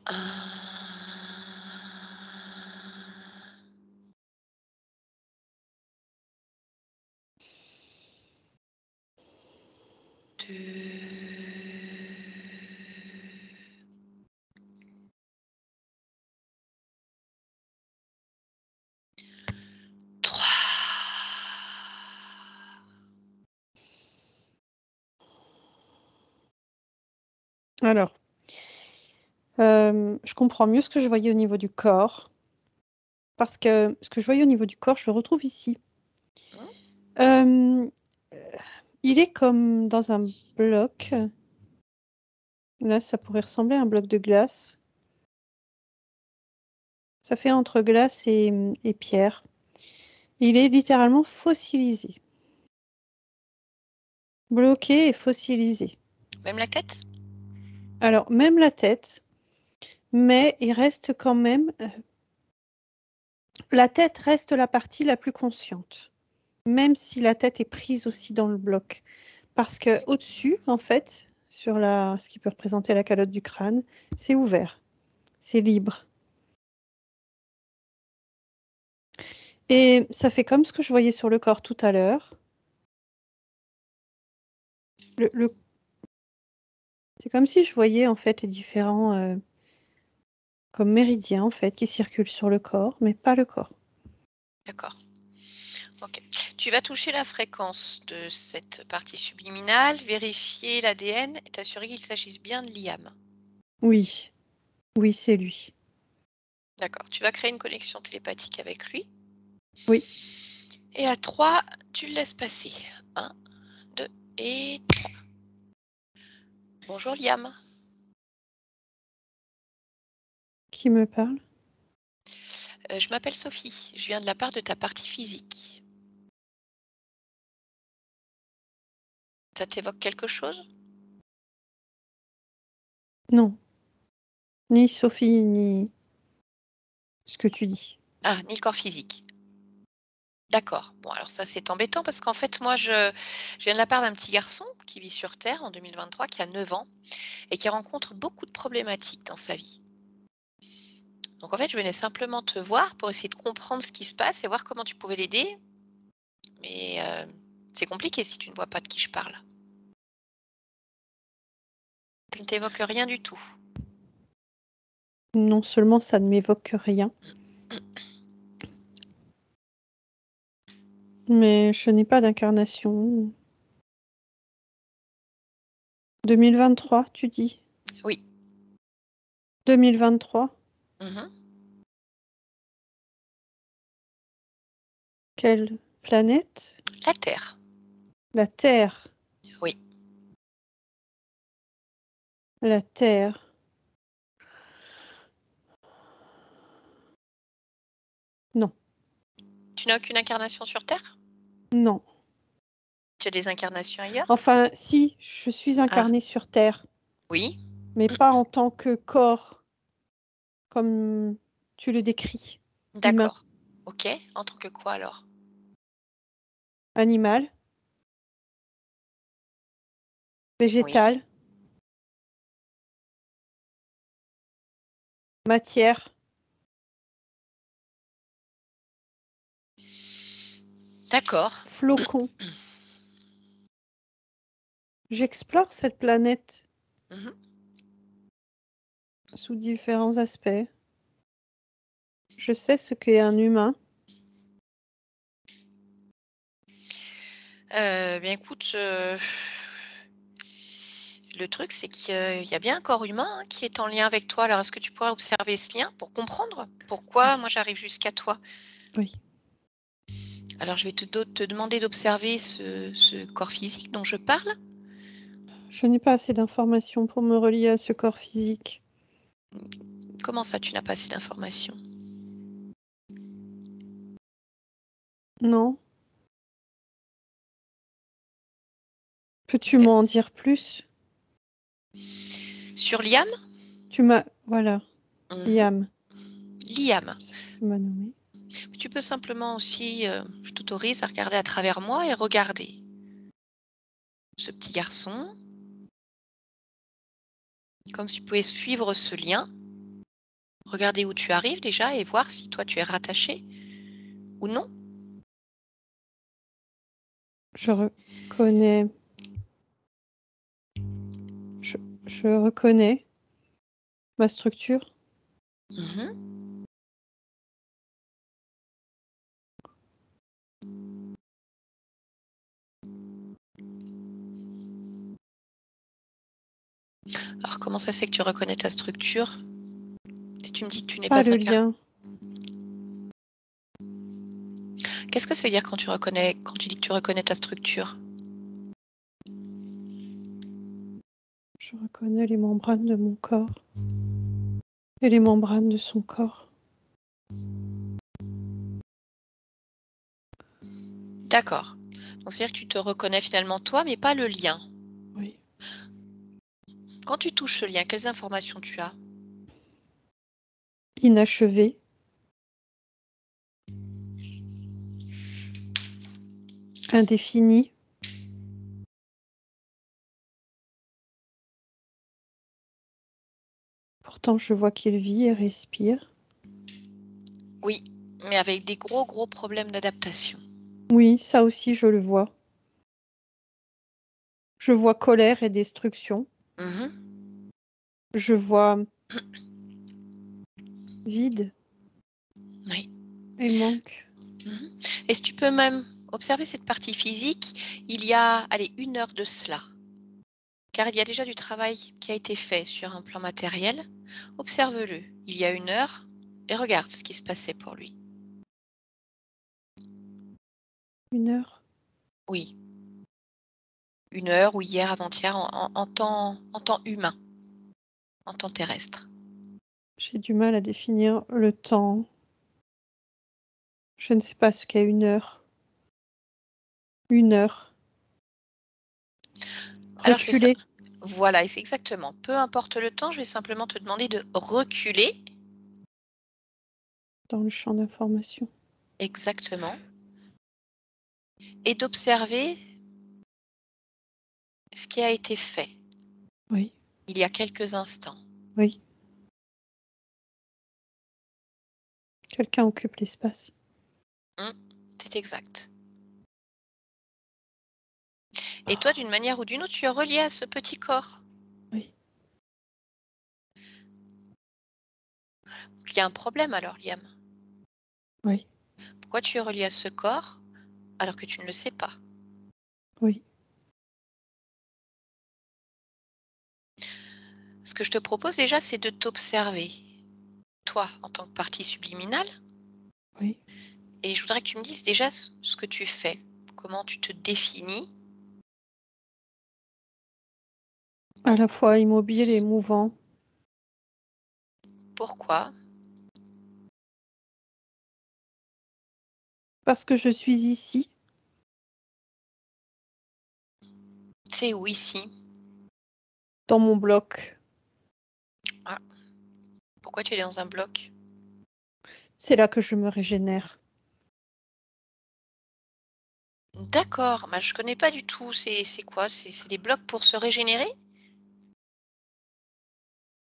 1, 2, 3. Alors, je comprends mieux ce que je voyais au niveau du corps. Parce que ce que je voyais au niveau du corps, je le retrouve ici. Il est comme dans un bloc. Là, ça pourrait ressembler à un bloc de glace. Ça fait entre glace et pierre. Il est littéralement fossilisé. Bloqué et fossilisé. Même la tête? Alors, même la tête, mais il reste quand même... la tête reste la partie la plus consciente, même si la tête est prise aussi dans le bloc. Parce que au-dessus, en fait, sur ce qui peut représenter la calotte du crâne, c'est ouvert, c'est libre. Et ça fait comme ce que je voyais sur le corps tout à l'heure. C'est comme si je voyais en fait les différents comme méridiens en fait qui circulent sur le corps, mais pas le corps. D'accord. Ok. Tu vas toucher la fréquence de cette partie subliminale, vérifier l'ADN et t'assurer qu'il s'agisse bien de l'IAM. Oui, oui, c'est lui. D'accord. Tu vas créer une connexion télépathique avec lui. Oui. Et à 3, tu le laisses passer. 1, 2 et 3. Bonjour Liam. Qui me parle? Je m'appelle Sophie. Je viens de la part de ta partie physique. Ça t'évoque quelque chose? Non. Ni Sophie, ni ce que tu dis. Ah, ni le corps physique. D'accord. Bon, alors ça, c'est embêtant parce qu'en fait, moi, je viens de la part d'un petit garçon qui vit sur Terre en 2023, qui a 9 ans et qui rencontre beaucoup de problématiques dans sa vie. Donc en fait, je venais simplement te voir pour essayer de comprendre ce qui se passe et voir comment tu pouvais l'aider. Mais c'est compliqué si tu ne vois pas de qui je parle. Ça ne t'évoque rien du tout. Non seulement ça ne m'évoque rien, mais je n'ai pas d'incarnation. 2023, tu dis? Oui. 2023? Mhm. Quelle planète? La Terre. La Terre. Oui. La Terre. Non. Tu n'as aucune incarnation sur Terre? Non. Tu as des incarnations ailleurs? Enfin, si, je suis Ah, incarnée sur Terre, oui. mais pas en tant que corps, comme tu le décris, humain, D'accord. Ok. En tant que quoi alors? animal, Oui. végétal, matière. D'accord. Flocon. J'explore cette planète Mhm. sous différents aspects. Je sais ce qu'est un humain. Bien écoute, le truc c'est qu'il y a bien un corps humain, hein, qui est en lien avec toi. Alors est-ce que tu pourrais observer ce lien pour comprendre pourquoi moi j'arrive jusqu'à toi? Oui. Alors je vais te demander d'observer ce corps physique dont je parle. Je n'ai pas assez d'informations pour me relier à ce corps physique. Comment ça, tu n'as pas assez d'informations? Non. Peux-tu m'en dire plus? Sur l'IAM? Voilà, Mhm. Liam. Liam, C'est ce qu'il m'a nommé. tu peux simplement aussi, je t'autorise à regarder à travers moi et regarder ce petit garçon, comme si tu pouvais suivre ce lien. Regarder où tu arrives déjà et voir si toi tu es rattaché ou non. Je reconnais. Je reconnais ma structure. Mhm. Alors comment ça c'est que tu reconnais ta structure si tu me dis que tu n'es Pas pas le incarné? lien. Qu'est-ce que ça veut dire quand tu dis que tu reconnais ta structure? Je reconnais les membranes de mon corps et les membranes de son corps. D'accord. Donc c'est-à-dire que tu te reconnais finalement toi, mais pas le lien. Oui. Quand tu touches ce lien, quelles informations tu as? Inachevé. Indéfini. Pourtant, je vois qu'il vit et respire. Oui, mais avec des gros problèmes d'adaptation. Oui, ça aussi, je le vois. Je vois colère et destruction. Mhm. Je vois vide Oui. et manque. Mhm. Et si tu peux même observer cette partie physique, il y a, allez, 1 heure de cela. Car il y a déjà du travail qui a été fait sur un plan matériel. Observe-le, il y a 1 heure, et regarde ce qui se passait pour lui. 1 heure. Oui, 1 heure ou hier, avant-hier, en temps humain, en temps terrestre. J'ai du mal à définir le temps. Je ne sais pas ce qu'est 1 heure. 1 heure. Alors Reculer voilà, et c'est exactement. Peu importe le temps, je vais simplement te demander de reculer. dans le champ d'information. Exactement. Et d'observer ce qui a été fait Oui, il y a quelques instants. oui. Quelqu'un occupe l'espace. C'est exact. Et toi, d'une manière ou d'une autre, tu es relié à ce petit corps. Oui. Il y a un problème alors, Liam. Oui, Pourquoi tu es relié à ce corps alors que tu ne le sais pas? oui, Ce que je te propose déjà, c'est de t'observer, toi, en tant que partie subliminale, oui. et je voudrais que tu me dises déjà ce que tu fais, comment tu te définis. À la fois immobile et mouvant. Pourquoi? Parce que je suis ici. C'est où ici? Dans mon bloc. Ah, pourquoi tu es dans un bloc? C'est là que je me régénère. D'accord, bah, je connais pas du tout. C'est quoi? C'est des blocs pour se régénérer?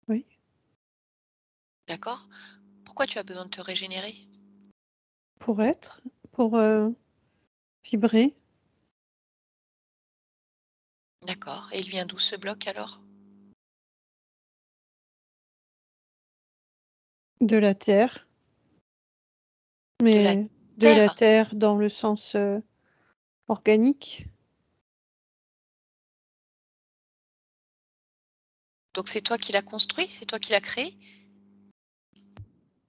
Oui. D'accord. Pourquoi tu as besoin de te régénérer? Pour être. Pour vibrer. D'accord. Et il vient d'où ce bloc alors? De la terre. De la Mais de la terre? terre dans le sens organique. Donc c'est toi qui l'as construit? C'est toi qui l'as créé?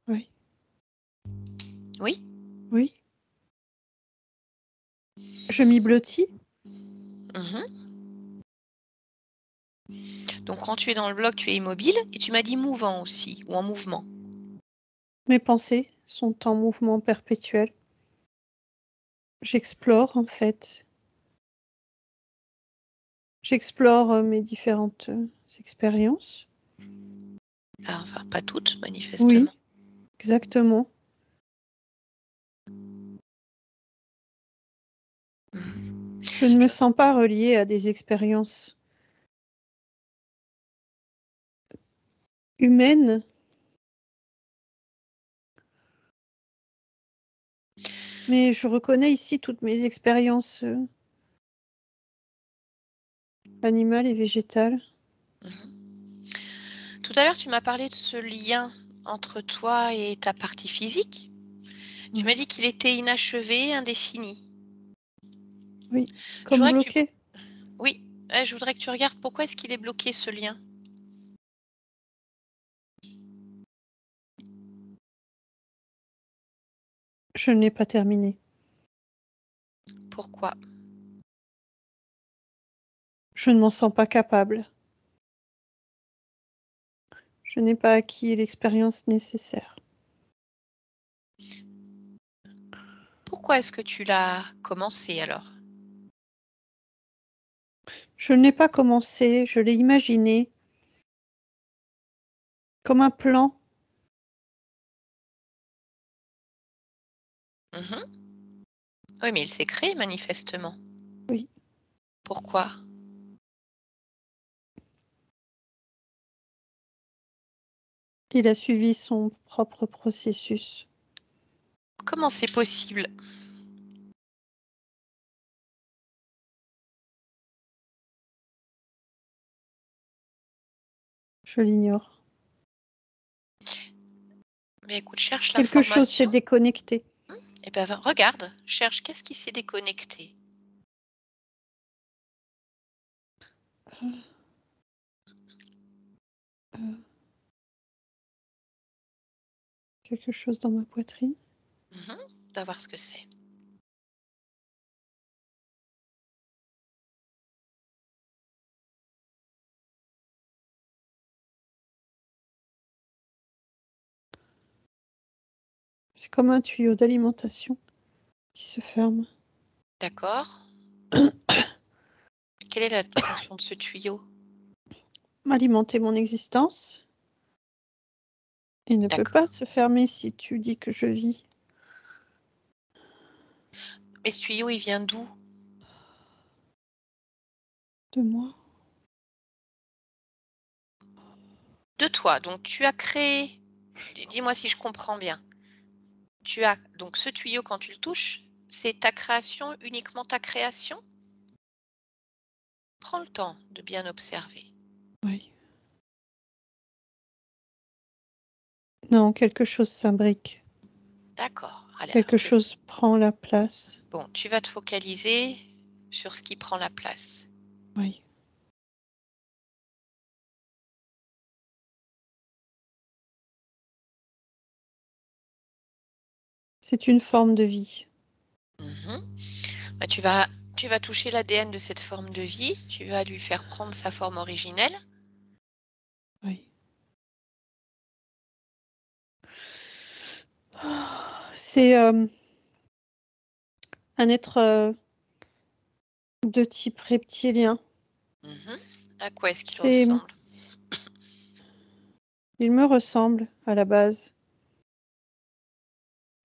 Oui. Oui? Oui. Je m'y blottis. Mhm. Donc quand tu es dans le bloc, tu es immobile et tu m'as dit mouvant aussi, ou en mouvement. Mes pensées sont en mouvement perpétuel. J'explore en fait. J'explore mes différentes expériences. Ah, enfin, pas toutes, Oui, manifestement. Exactement. Je ne me sens pas reliée à des expériences humaines. Mais je reconnais ici toutes mes expériences animales et végétales. Tout à l'heure, tu m'as parlé de ce lien entre toi et ta partie physique. Tu m'as dit qu'il était inachevé, indéfini. Oui, Je comme voudrais que tu... bloqué. Oui, je voudrais que tu regardes pourquoi est-ce qu'il est bloqué, ce lien. Je ne l'ai pas terminé. Pourquoi? Je ne m'en sens pas capable. Je n'ai pas acquis l'expérience nécessaire. Pourquoi est-ce que tu l'as commencé alors? Je ne l'ai pas commencé, je l'ai imaginé comme un plan. Oui, mais il s'est créé manifestement. Oui. Pourquoi? Il a suivi son propre processus. Comment c'est possible? Je l'ignore. Mais écoute, cherche Quelque chose s'est l'information. déconnecté. Eh ben, regarde, cherche qu'est-ce qui s'est déconnecté. Quelque chose dans ma poitrine. On va voir ce que c'est. C'est comme un tuyau d'alimentation qui se ferme. D'accord. Quelle est la fonction de ce tuyau? Alimenter mon existence. Il ne peut D'accord. pas se fermer si tu dis que je vis. Mais ce tuyau, il vient d'où? De moi. De toi. Donc, tu as créé. Dis-moi si je comprends bien. Tu as donc ce tuyau, quand tu le touches, c'est ta création, uniquement ta création? Prends le temps de bien observer. Oui. Non, quelque chose s'imbrique. D'accord. Allez, alors, Quelque chose prend la place. bon, tu vas te focaliser sur ce qui prend la place. Oui. C'est une forme de vie. Mhm. Bah, tu vas toucher l'ADN de cette forme de vie, tu vas lui faire prendre sa forme originelle. Oui. C'est un être de type reptilien. Mhm. À quoi est-ce qu'il C'est, ressemble? il me ressemble à la base.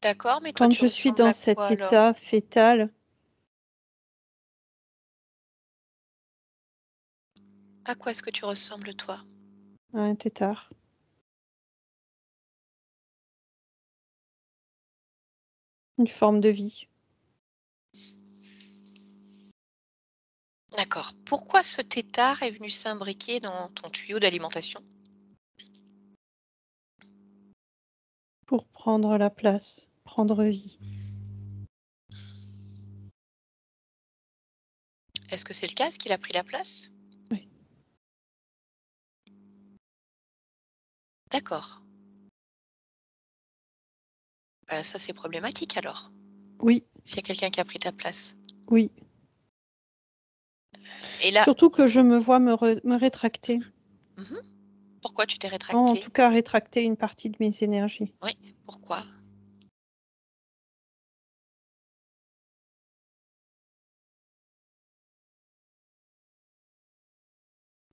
D'accord, mais toi Quand tu je suis ressembles dans à quoi cet alors? état fœtal, À quoi est-ce que tu ressembles toi? à un tétard. Une forme de vie. D'accord. Pourquoi ce tétard est venu s'imbriquer dans ton tuyau d'alimentation? Pour prendre la place, prendre vie. Est-ce que c'est le cas? Est-ce qu'il a pris la place? Oui. D'accord. Bah, ça c'est problématique alors, Oui, s'il y a quelqu'un qui a pris ta place. oui. Et là, Surtout que je me vois me rétracter. mhm, pourquoi tu t'es En rétracté? tout cas, rétracter une partie de mes énergies. Oui, pourquoi?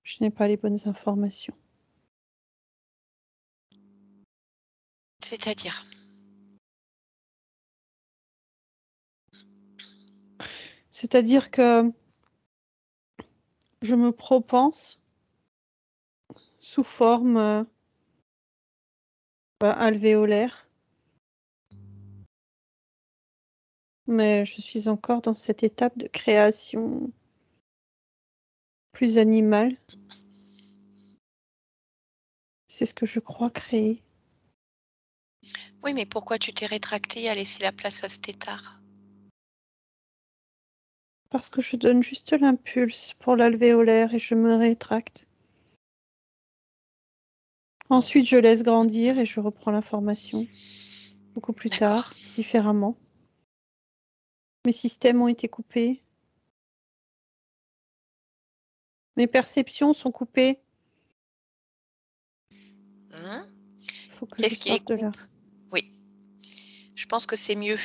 Je n'ai pas les bonnes informations. C'est-à-dire? C'est-à-dire que je me propense sous forme alvéolaire, mais je suis encore dans cette étape de création plus animale. C'est ce que je crois créer. Oui, mais pourquoi tu t'es rétractée et a laissé la place à ce tétard? Parce que je donne juste l'impulse pour l'alvéolaire et je me rétracte. Ensuite, je laisse grandir et je reprends l'information beaucoup plus tard, D'accord. différemment. Mes systèmes ont été coupés. Mes perceptions sont coupées. Hein? Il faut que je Qu'est-ce qui les sorte de là. coupe? Oui, je pense que c'est mieux.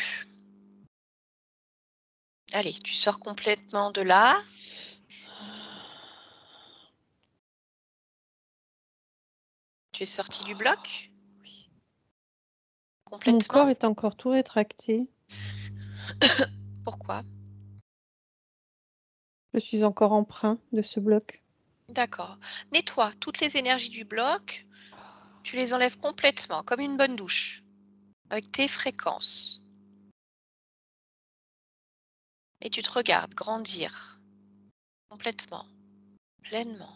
Allez, tu sors complètement de là. Tu es sorti du bloc? Oui. Mon Complètement? corps est encore tout rétracté. Pourquoi? Je suis encore empreint de ce bloc. D'accord. Nettoie toutes les énergies du bloc. Tu les enlèves complètement, comme une bonne douche, avec tes fréquences. Et tu te regardes grandir complètement, pleinement.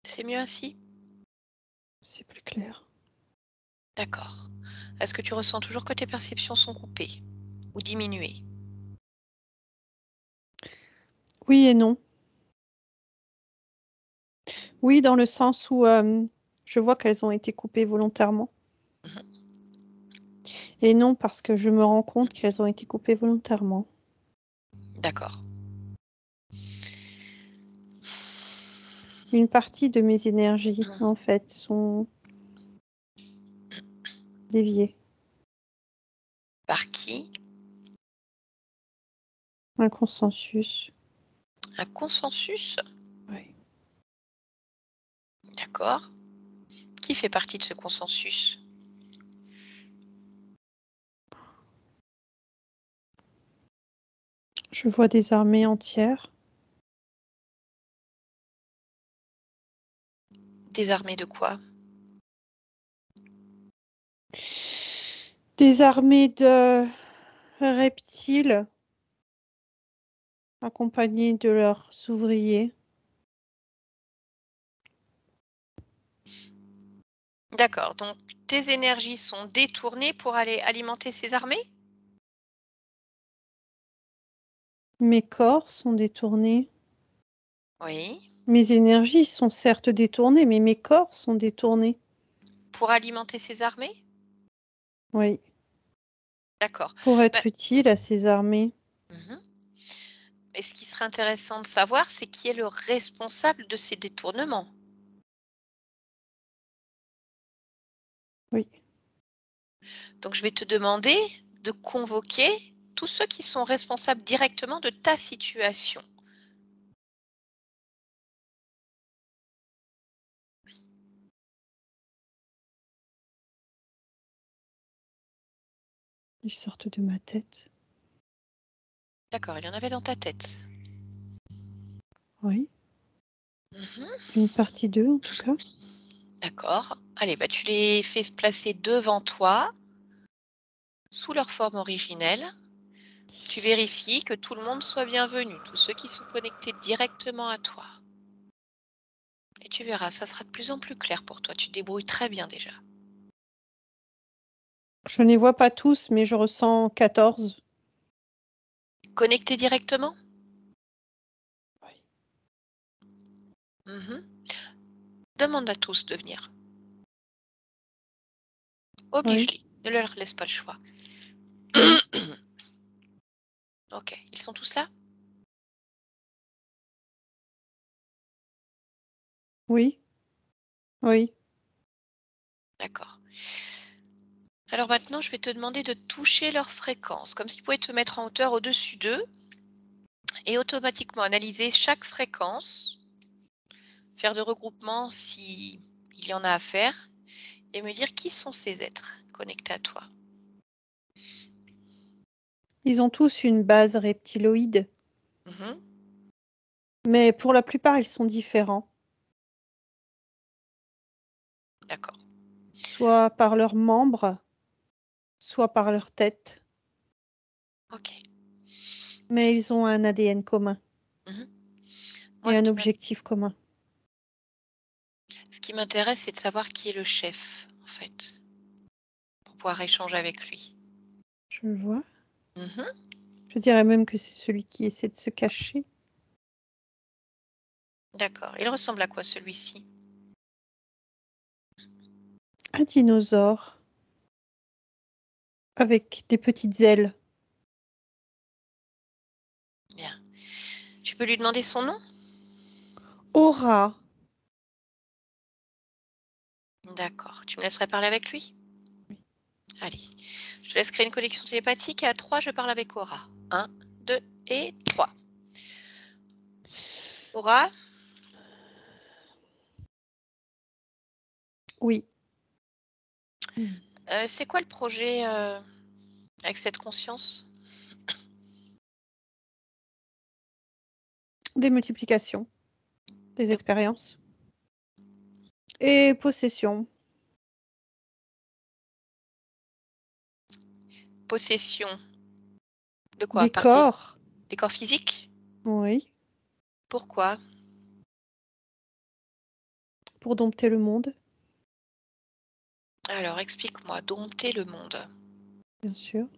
C'est mieux ainsi? C'est plus clair. D'accord. Est-ce que tu ressens toujours que tes perceptions sont coupées ou diminuées? Oui et non. Oui, dans le sens où je vois qu'elles ont été coupées volontairement. Mhm. Et non parce que je me rends compte qu'elles ont été coupées volontairement. D'accord. Une partie de mes énergies, en fait, sont déviées. Par qui? Un consensus. Un consensus? Oui. D'accord. Qui fait partie de ce consensus? Je vois des armées entières. Des armées de quoi? Des armées de reptiles accompagnés de leurs ouvriers. D'accord. Donc, tes énergies sont détournées pour aller alimenter ces armées? Mes corps sont détournés. Oui. Mes énergies sont certes détournées, mais mes corps sont détournés. Pour alimenter ces armées? Oui. D'accord. Pour Ben, être utile à ces armées. mhm. Et ce qui serait intéressant de savoir, c'est qui est le responsable de ces détournements. Oui. Donc, je vais te demander de convoquer tous ceux qui sont responsables directement de ta situation. Ils sortent de ma tête. D'accord, il y en avait dans ta tête. Oui. Mhm. Une partie d'eux, en tout cas. D'accord. Allez, bah, tu les fais se placer devant toi, sous leur forme originelle. Tu vérifies que tout le monde soit bienvenu, tous ceux qui sont connectés directement à toi. Et tu verras, ça sera de plus en plus clair pour toi. Tu te débrouilles très bien déjà. Je ne les vois pas tous, mais je ressens 14. Connectés directement? Oui. Mhm. Demande à tous de venir. Oui. Oblige-les. Ne leur laisse pas le choix. Oui. Ok, ils sont tous là? Oui. Oui. D'accord. Alors maintenant, je vais te demander de toucher leur fréquence, comme si tu pouvais te mettre en hauteur au-dessus d'eux et automatiquement analyser chaque fréquence faire de regroupement si il y en a à faire et me dire qui sont ces êtres connectés à toi. Ils ont tous une base reptiloïde, Mhm. mais pour la plupart, ils sont différents, D'accord. soit par leurs membres, soit par leur tête, Ok. mais ils ont un ADN commun Mhm. Moi, et un objectif commun. ce qui m'intéresse, c'est de savoir qui est le chef, en fait, pour pouvoir échanger avec lui. Je le vois. Mhm. Je dirais même que c'est celui qui essaie de se cacher. D'accord. Il ressemble à quoi celui-ci? Un dinosaure avec des petites ailes. Bien. Tu peux lui demander son nom? Aura. D'accord. Tu me laisserais parler avec lui? Allez. Je te laisse créer une connexion télépathique et à 3, je parle avec Aura. 1, 2 et 3. Aura, Oui. c'est quoi le projet avec cette conscience? Des multiplications, des expériences. Et possession. Possession de quoi? Des corps. Des corps physiques? Oui. Pourquoi? Pour dompter le monde, Alors, explique-moi, dompter le monde. bien sûr.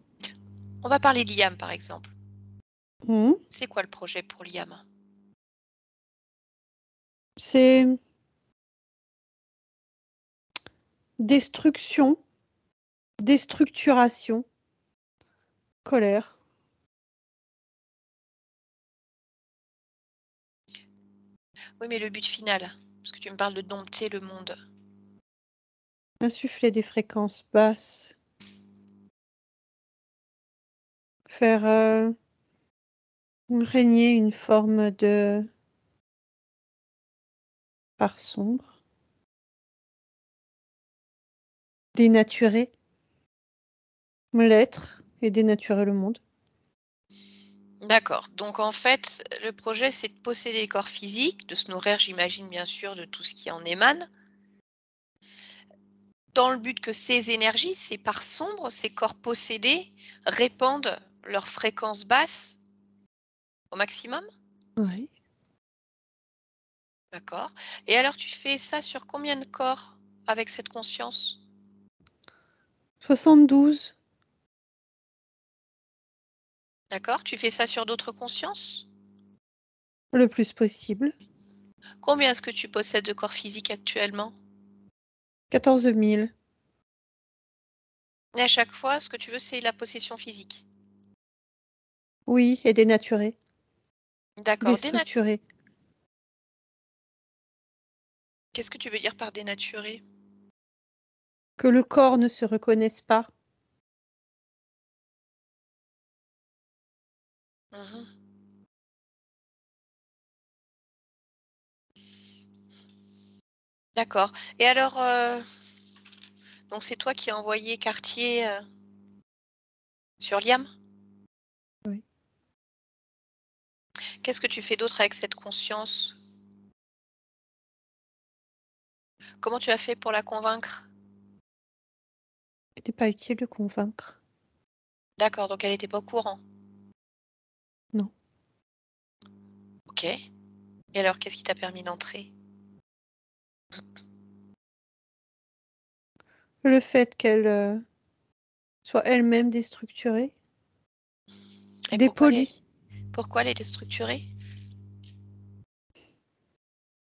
On va parler d'Iam, par exemple. Mhm. C'est quoi le projet pour Liam? C'est destruction, déstructuration, colère. Oui, mais le but final, parce que tu me parles de dompter le monde. Insuffler des fréquences basses. Faire régner une forme de part sombre. Dénaturer l'être et dénaturer le monde. D'accord. Donc en fait, le projet, c'est de posséder les corps physiques, de se nourrir, j'imagine bien sûr, de tout ce qui en émane, dans le but que ces énergies, ces parts sombres, ces corps possédés, répandent leurs fréquences basses au maximum. Oui. D'accord. Et alors tu fais ça sur combien de corps avec cette conscience? 72. D'accord. Tu fais ça sur d'autres consciences? Le plus possible. Combien est-ce que tu possèdes de corps physiques actuellement? 14 000. Et à chaque fois, ce que tu veux, c'est la possession physique. Oui, et dénaturer. D'accord. Déstructurer. Qu'est-ce que tu veux dire par dénaturer? Que le corps ne se reconnaisse pas. Mhm. D'accord. Et alors, donc c'est toi qui as envoyé Cartier sur Liam? Oui. Qu'est-ce que tu fais d'autre avec cette conscience? Comment tu as fait pour la convaincre? Il n'était pas utile de convaincre. D'accord, donc elle n'était pas au courant. Non. Ok. Et alors, qu'est-ce qui t'a permis d'entrer? Le fait qu'elle soit elle-même déstructurée, Et dépolie, pourquoi elle est déstructurée?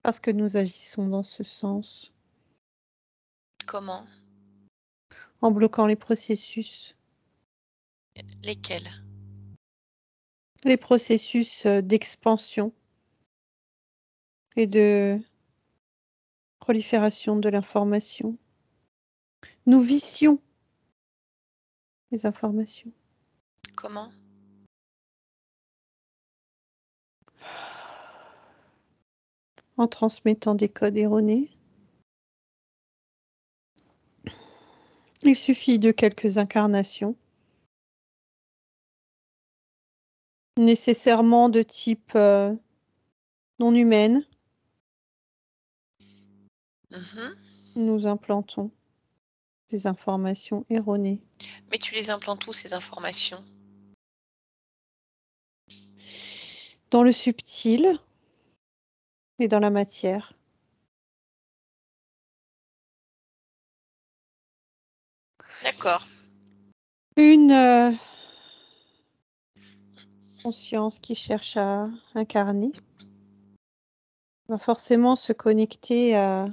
parce que nous agissons dans ce sens, Comment? en bloquant les processus. Lesquels? Les processus d'expansion et de prolifération de l'information. Nous vicions les informations. Comment? en transmettant des codes erronés. Il suffit de quelques incarnations, nécessairement de type non humaine. Mhm. Nous implantons des informations erronées. Mais tu les implantes où, ces informations? Dans le subtil et dans la matière. D'accord. Une conscience qui cherche à incarner va forcément se connecter à,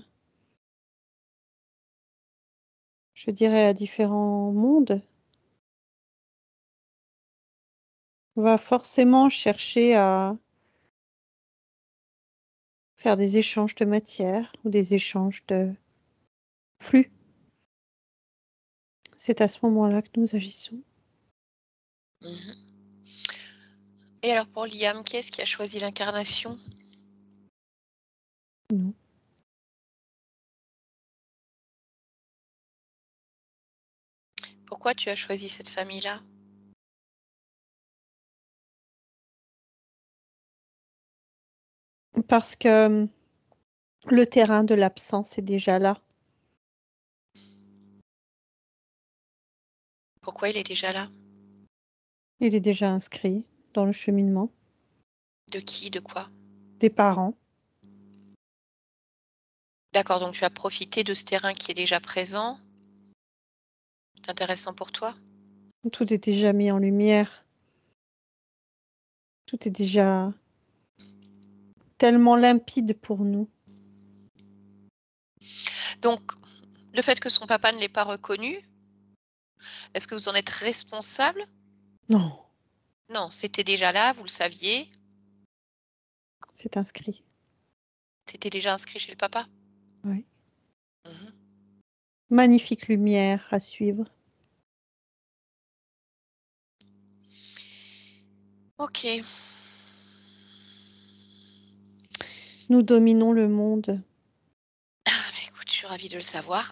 je dirais, à différents mondes, va forcément chercher à faire des échanges de matière ou des échanges de flux. C'est à ce moment-là que nous agissons. Mhm. Et alors pour Liam, qui est-ce qui a choisi l'incarnation? Nous. Pourquoi tu as choisi cette famille-là? Parce que le terrain de l'absence est déjà là. Pourquoi il est déjà là? Il est déjà inscrit dans le cheminement De qui? De quoi? des parents. D'accord, donc tu as profité de ce terrain qui est déjà présent. C'est intéressant pour toi? Tout est déjà mis en lumière. Tout est déjà tellement limpide pour nous. Donc, le fait que son papa ne l'ait pas reconnu, est-ce que vous en êtes responsable? Non, Non, c'était déjà là, vous le saviez, c'est inscrit. c'était déjà inscrit chez le papa? Oui. Mhm. Magnifique lumière à suivre. Ok. Nous dominons le monde. Ah, bah, écoute, je suis ravie de le savoir.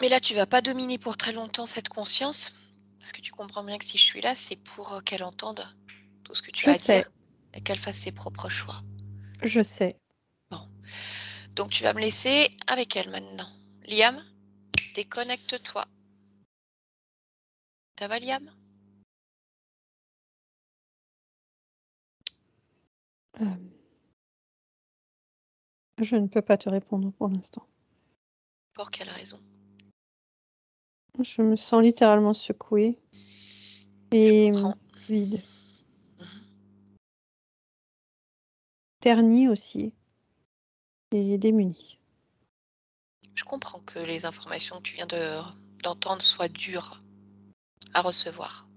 Mais là, tu vas pas dominer pour très longtemps cette conscience, parce que tu comprends bien que si je suis là, c'est pour qu'elle entende tout ce que tu Je as à sais, dire et qu'elle fasse ses propres choix. je sais. Bon. Donc tu vas me laisser avec elle maintenant. Liam, déconnecte-toi. Ça va, Liam? Euh, je ne peux pas te répondre pour l'instant. Pour quelle raison? Je me sens littéralement secouée Je et comprends. vide. Mhm. Ternie aussi et démunie. Je comprends que les informations que tu viens d'entendre soient dures à recevoir.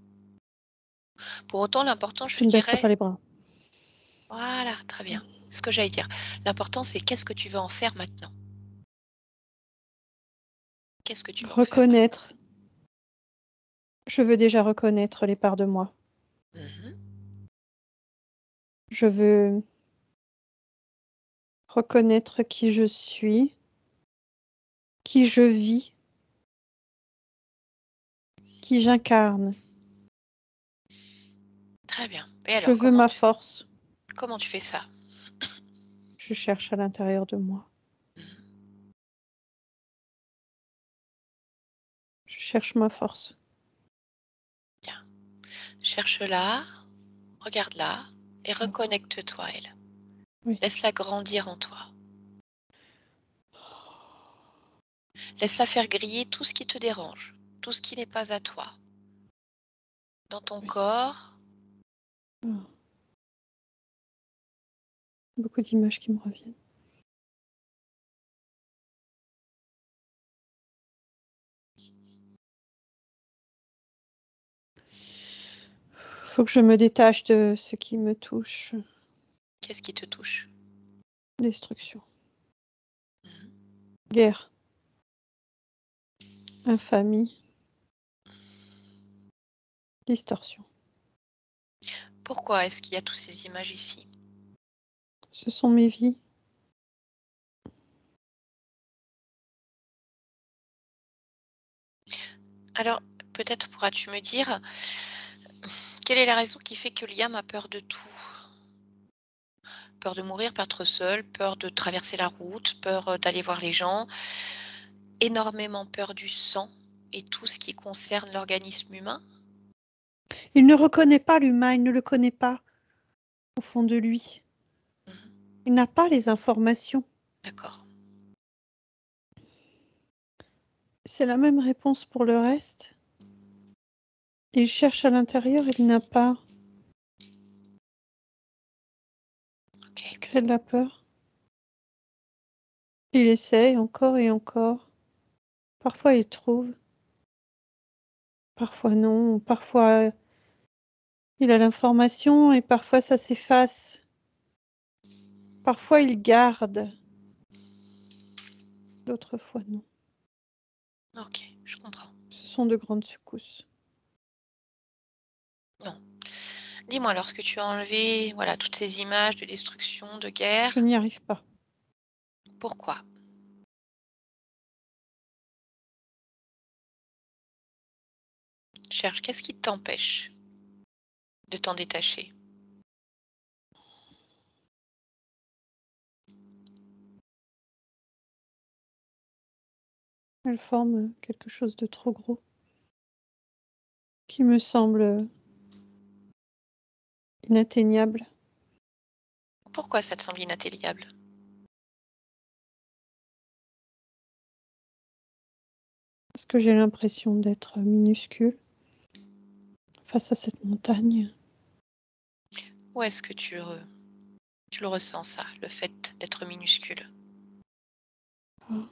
Pour autant, l'important, je Je te ne baisserai pas dirais, les bras. voilà, très bien. C'est ce que j'allais dire. L'important, c'est qu'est-ce que tu veux en faire maintenant? Qu'est-ce que tu veux en faire maintenant? Reconnaître. Je veux déjà reconnaître les parts de moi. Mhm. Je veux reconnaître qui je suis, qui je vis, qui j'incarne. Très bien. Et Je alors, veux ma force. comment tu fais ça? Je cherche à l'intérieur de moi. Mhm. Je cherche ma force. Tiens, cherche-la, regarde-la et reconnecte-toi à elle. Oui. Laisse-la grandir en toi. Laisse-la faire griller tout ce qui te dérange, tout ce qui n'est pas à toi. Dans ton Oui. corps, Ah. Beaucoup d'images qui me reviennent. Faut que je me détache de ce qui me touche. qu'est-ce qui te touche? Destruction, Mhm. guerre, infamie, distorsion. Pourquoi est-ce qu'il y a toutes ces images ici? Ce sont mes vies. Alors, peut-être pourras-tu me dire, quelle est la raison qui fait que Liam a peur de tout? Peur de mourir, peur d'être seul, peur de traverser la route, peur, d'aller voir les gens, énormément peur du sang et tout ce qui concerne l'organisme humain? Il ne reconnaît pas l'humain, il ne le connaît pas au fond de lui. Mmh. Il n'a pas les informations. D'accord. C'est la même réponse pour le reste. Il cherche à l'intérieur, il n'a pas. Ça OK. crée de la peur. Il essaye encore et encore. Parfois il trouve, parfois non, parfois il a l'information et parfois ça s'efface. Parfois il garde, d'autres fois non. OK, je comprends. Ce sont de grandes secousses. Bon. Dis-moi, lorsque tu as enlevé, voilà, toutes ces images de destruction, de Je guerre, n'y arrive pas. pourquoi? Cherche, qu'est-ce qui t'empêche de t'en détacher? Elle forme quelque chose de trop gros qui me semble inatteignable. Pourquoi ça te semble inatteignable? Parce que j'ai l'impression d'être minuscule face à cette montagne. Où est-ce que tu le ressens ça, le fait d'être minuscule? Ah,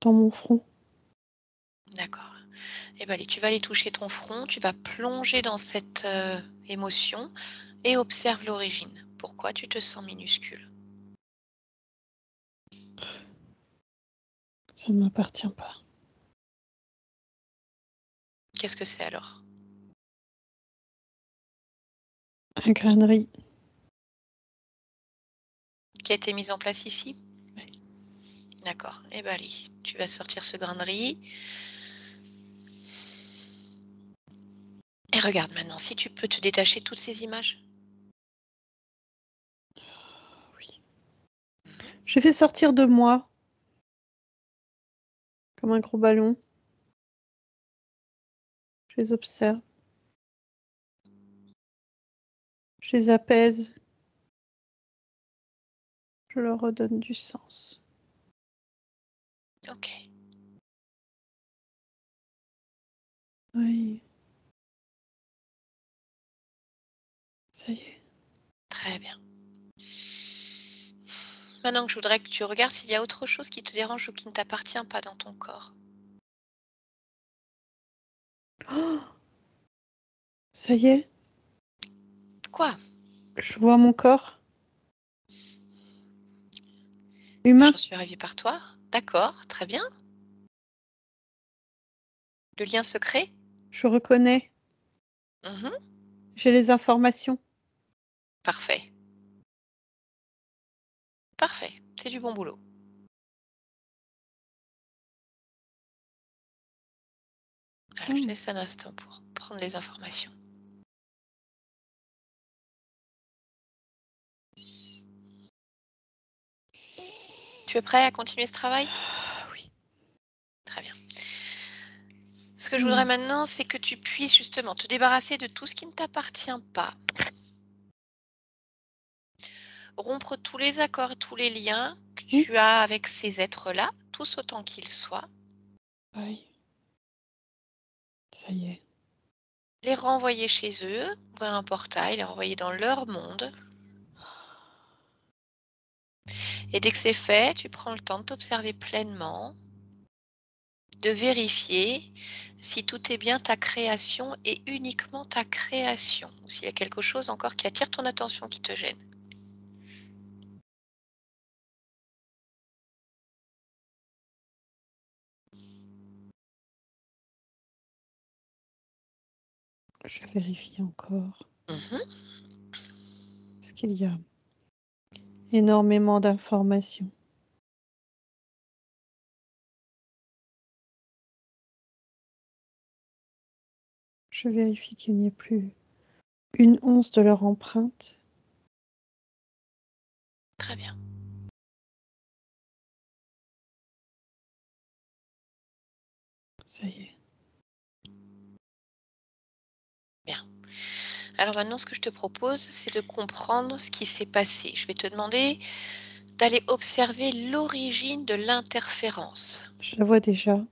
dans mon front. D'accord. Eh ben, allez, tu vas aller toucher ton front, tu vas plonger dans cette, émotion et observe l'origine. Pourquoi tu te sens minuscule? Ça ne m'appartient pas. Qu'est-ce que c'est alors? Un grainerie. Qui a été mise en place ici? Oui. D'accord. Eh ben, allez, tu vas sortir ce grain de riz et regarde maintenant si tu peux te détacher de toutes ces images. Oui. Mmh. Je fais sortir de moi comme un gros ballon. Je les observe. Je les apaise. Je leur redonne du sens. OK. Oui. Ça y est. Très bien. Maintenant que je voudrais que tu regardes s'il y a autre chose qui te dérange ou qui ne t'appartient pas dans ton corps. Oh, ça y est. Quoi? Je vois mon corps Bah, humain. j'en suis arrivée par toi. D'accord, très bien. Le lien secret? Je reconnais. Mmh. J'ai les informations. Parfait, parfait, c'est du bon boulot. Alors, je te Hmm. laisse un instant pour prendre les informations. Tu es prêt à continuer ce travail? Ah oui. Très bien. Ce que je Hmm. voudrais maintenant, c'est que tu puisses justement te débarrasser de tout ce qui ne t'appartient pas, rompre tous les accords, tous les liens que Hmm. tu as avec ces êtres-là, tous autant qu'ils soient, Oui. Ça y est. les renvoyer chez eux, ouvrir un portail, les renvoyer dans leur monde. Et dès que c'est fait, tu prends le temps de t'observer pleinement, de vérifier si tout est bien ta création et uniquement ta création, ou s'il y a quelque chose encore qui attire ton attention, qui te gêne. Je vérifie encore. Mhm. Parce qu'il y a énormément d'informations. Je vérifie qu'il n'y ait plus une once de leur empreinte. Très bien. Ça y est. Bien. Alors maintenant, ce que je te propose, c'est de comprendre ce qui s'est passé. Je vais te demander d'aller observer l'origine de l'interférence. Je la vois déjà.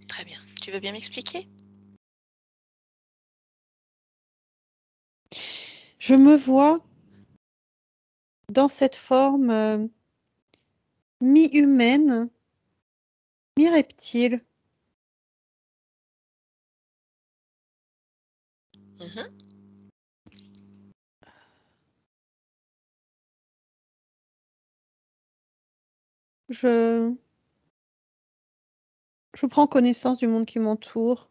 Très bien. Tu veux bien m'expliquer? Je me vois dans cette forme mi-humaine, mi-reptile. Mhm. Je prends connaissance du monde qui m'entoure.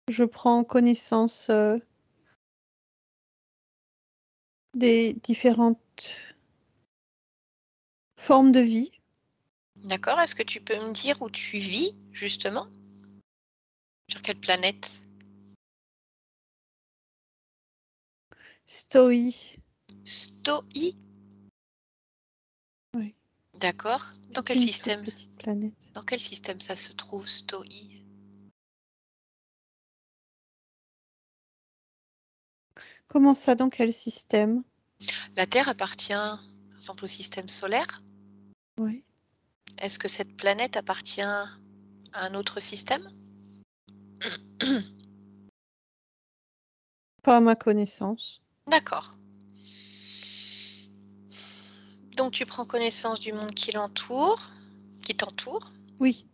Je prends connaissance des différentes formes de vie. D'accord. Est-ce que tu peux me dire où tu vis, justement? Sur quelle planète? Stoi. Stoi? Oui, D'accord. Dans c'est quel une toute système? petite planète. Dans quel système ça se trouve, Stoi? Comment ça, dans quel système? La Terre appartient, par exemple, au système solaire. Oui, Est-ce que cette planète appartient à un autre système? pas à ma connaissance. D'accord. Donc tu prends connaissance du monde qui t'entoure. Oui,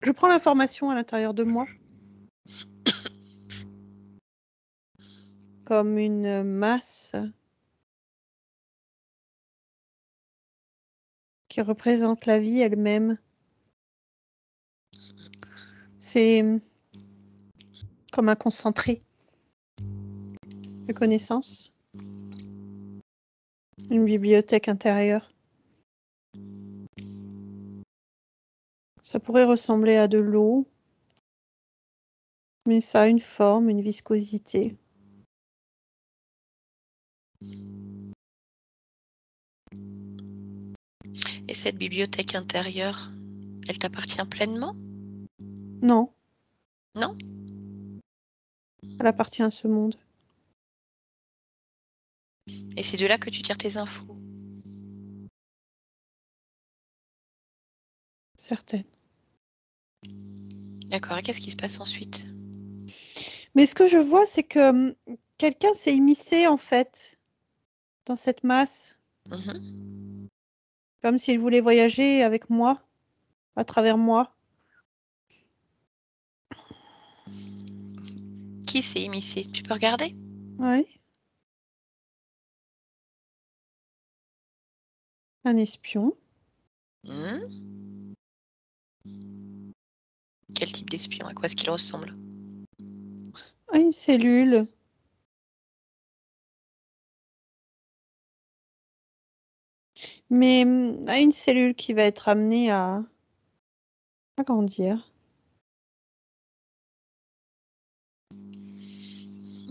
je prends l'information à l'intérieur de moi comme une masse qui représente la vie elle-même. C'est comme un concentré de connaissances, une bibliothèque intérieure. Ça pourrait ressembler à de l'eau, mais ça a une forme, une viscosité. Et cette bibliothèque intérieure, elle t'appartient pleinement? Non, Non? elle appartient à ce monde. Et c'est de là que tu tires tes infos. Certaines. D'accord. Et qu'est-ce qui se passe ensuite? Mais ce que je vois, c'est que quelqu'un s'est immiscé en fait dans cette masse, Mhm. comme s'il voulait voyager avec moi, à travers moi. Qui s'est immiscé? Tu peux regarder? Oui, un espion. Hmm. Quel type d'espion? À quoi est-ce qu'il ressemble? À une cellule. Mais à une cellule qui va être amenée à grandir.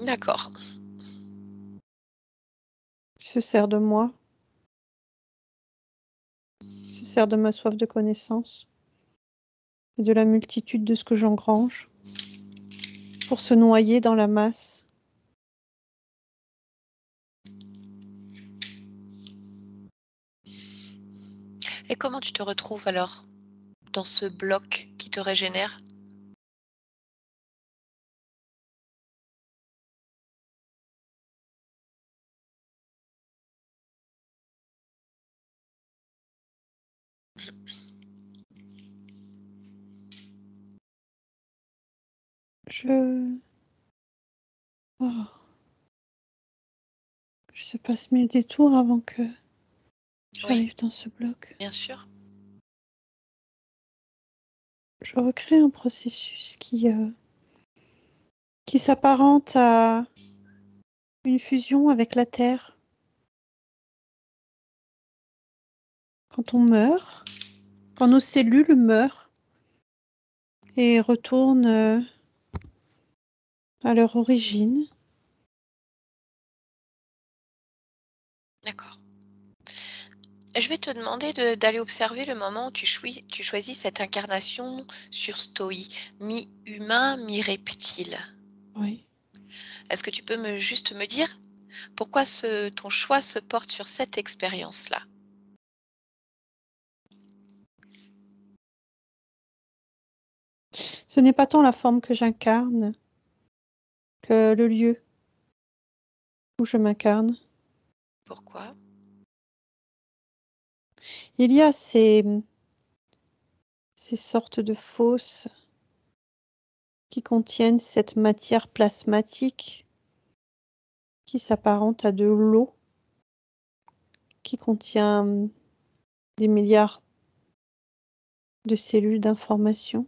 D'accord. Il se sert de moi. Il se sert de ma soif de connaissance et de la multitude de ce que j'engrange pour se noyer dans la masse. Et comment tu te retrouves alors dans ce bloc qui te régénère? Je... Oh. Je se passe mille détours avant que J'arrive dans ce bloc. bien sûr. Je recrée un processus qui s'apparente à une fusion avec la Terre. Quand on meurt, quand nos cellules meurent et retournent à leur origine. D'accord. Je vais te demander d'aller observer le moment où tu choisis cette incarnation sur Stoi, mi-humain, mi-reptile. Oui. Est-ce que tu peux juste me dire pourquoi ton choix se porte sur cette expérience-là? Ce n'est pas tant la forme que j'incarne que le lieu où je m'incarne. Pourquoi? Il y a ces sortes de fosses qui contiennent cette matière plasmatique qui s'apparente à de l'eau, qui contient des milliards de cellules d'information.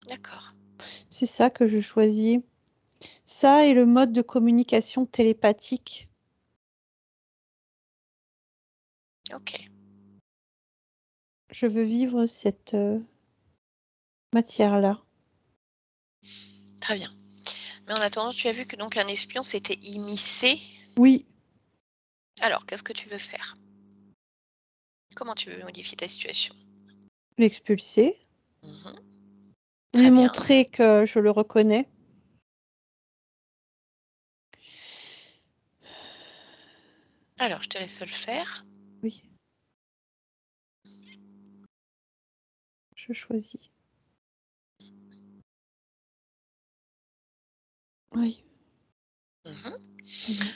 D'accord. C'est ça que je choisis. Ça et le mode de communication télépathique. Ok, Je veux vivre cette matière-là. très bien. Mais en attendant, tu as vu que donc un espion s'était immiscé. Oui, Alors, qu'est-ce que tu veux faire? Comment tu veux modifier ta situation? l'expulser, Mhm, lui très bien. montrer que je le reconnais. Alors, je te laisse le faire. Oui, je choisis. Oui. Mhm. Mhm.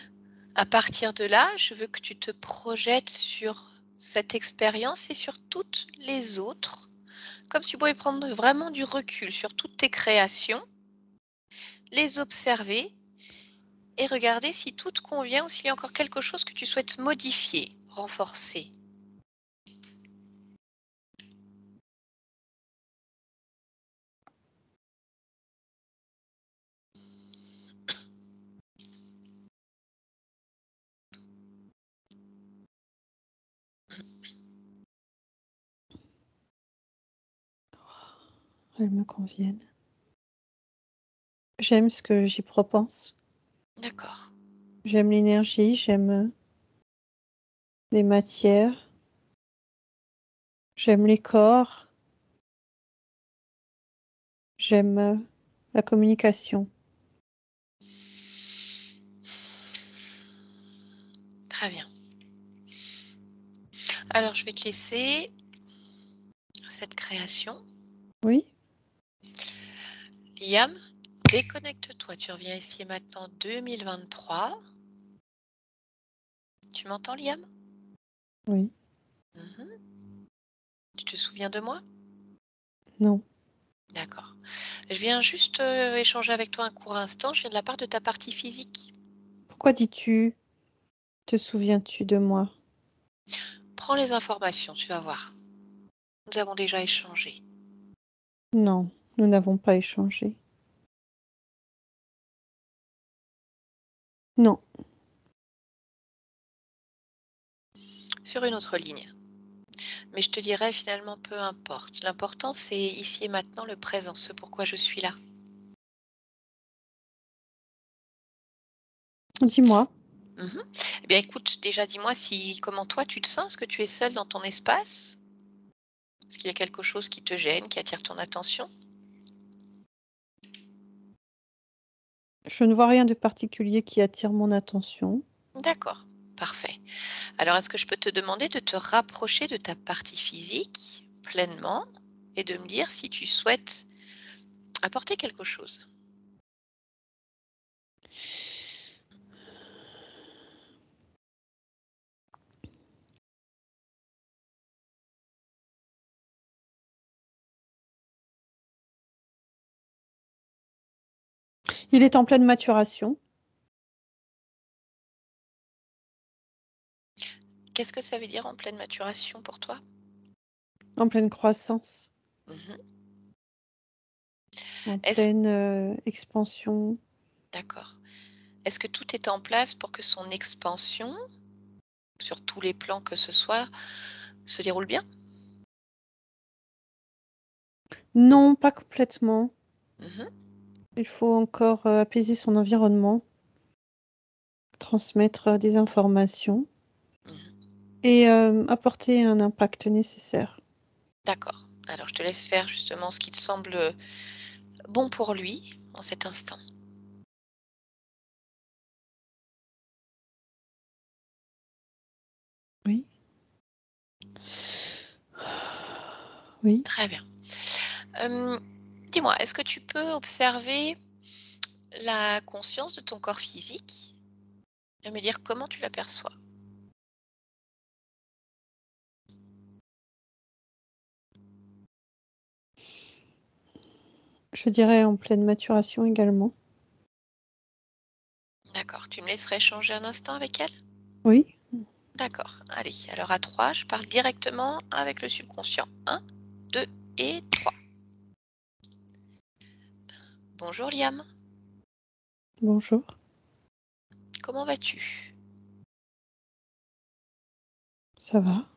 À partir de là, je veux que tu te projettes sur cette expérience et sur toutes les autres, comme si tu pouvais prendre vraiment du recul sur toutes tes créations, les observer et regarder si tout te convient ou s'il y a encore quelque chose que tu souhaites modifier, renforcer. Elles me conviennent. J'aime ce que j'y propense. D'accord. J'aime l'énergie, j'aime les matières, j'aime les corps, j'aime la communication. Très bien. Alors, je vais te laisser cette création. Oui, Liam, déconnecte-toi. Tu reviens ici et maintenant 2023. Tu m'entends, Liam? oui, Mhm. Tu te souviens de moi? non. D'accord. Je viens juste échanger avec toi un court instant. Je viens de la part de ta partie physique. Pourquoi dis-tu, te souviens-tu de moi? Prends les informations, tu vas voir. Nous avons déjà échangé. Non, nous n'avons pas échangé. Non, Sur une autre ligne. Mais je te dirais finalement peu importe. L'important c'est ici et maintenant le présent, ce pourquoi je suis là. dis-moi. Mhm. Eh bien écoute, déjà dis-moi comment toi tu te sens. Est-ce que tu es seule dans ton espace? Est-ce qu'il y a quelque chose qui te gêne, qui attire ton attention? Je ne vois rien de particulier qui attire mon attention. D'accord, parfait. Alors est-ce que je peux te demander de te rapprocher de ta partie physique pleinement et de me dire si tu souhaites apporter quelque chose? Il est en pleine maturation. Qu'est-ce que ça veut dire en pleine maturation pour toi? En pleine croissance, Mmh. en Est-ce pleine expansion. D'accord. Est-ce que tout est en place pour que son expansion, sur tous les plans que ce soit, se déroule bien? Non, pas complètement. Mmh. Il faut encore apaiser son environnement, transmettre des informations Mmh. et apporter un impact nécessaire. D'accord. Alors je te laisse faire justement ce qui te semble, bon pour lui en cet instant. Oui. Oui. Très bien. Hem, Dis-moi, est-ce que tu peux observer la conscience de ton corps physique et me dire comment tu l'aperçois? Je dirais en pleine maturation également. D'accord. Tu me laisserais échanger un instant avec elle? Oui. D'accord. Allez, alors à 3, je parle directement avec le subconscient. 1, 2 et 3. Bonjour Liam, Bonjour. comment vas-tu? Ça va?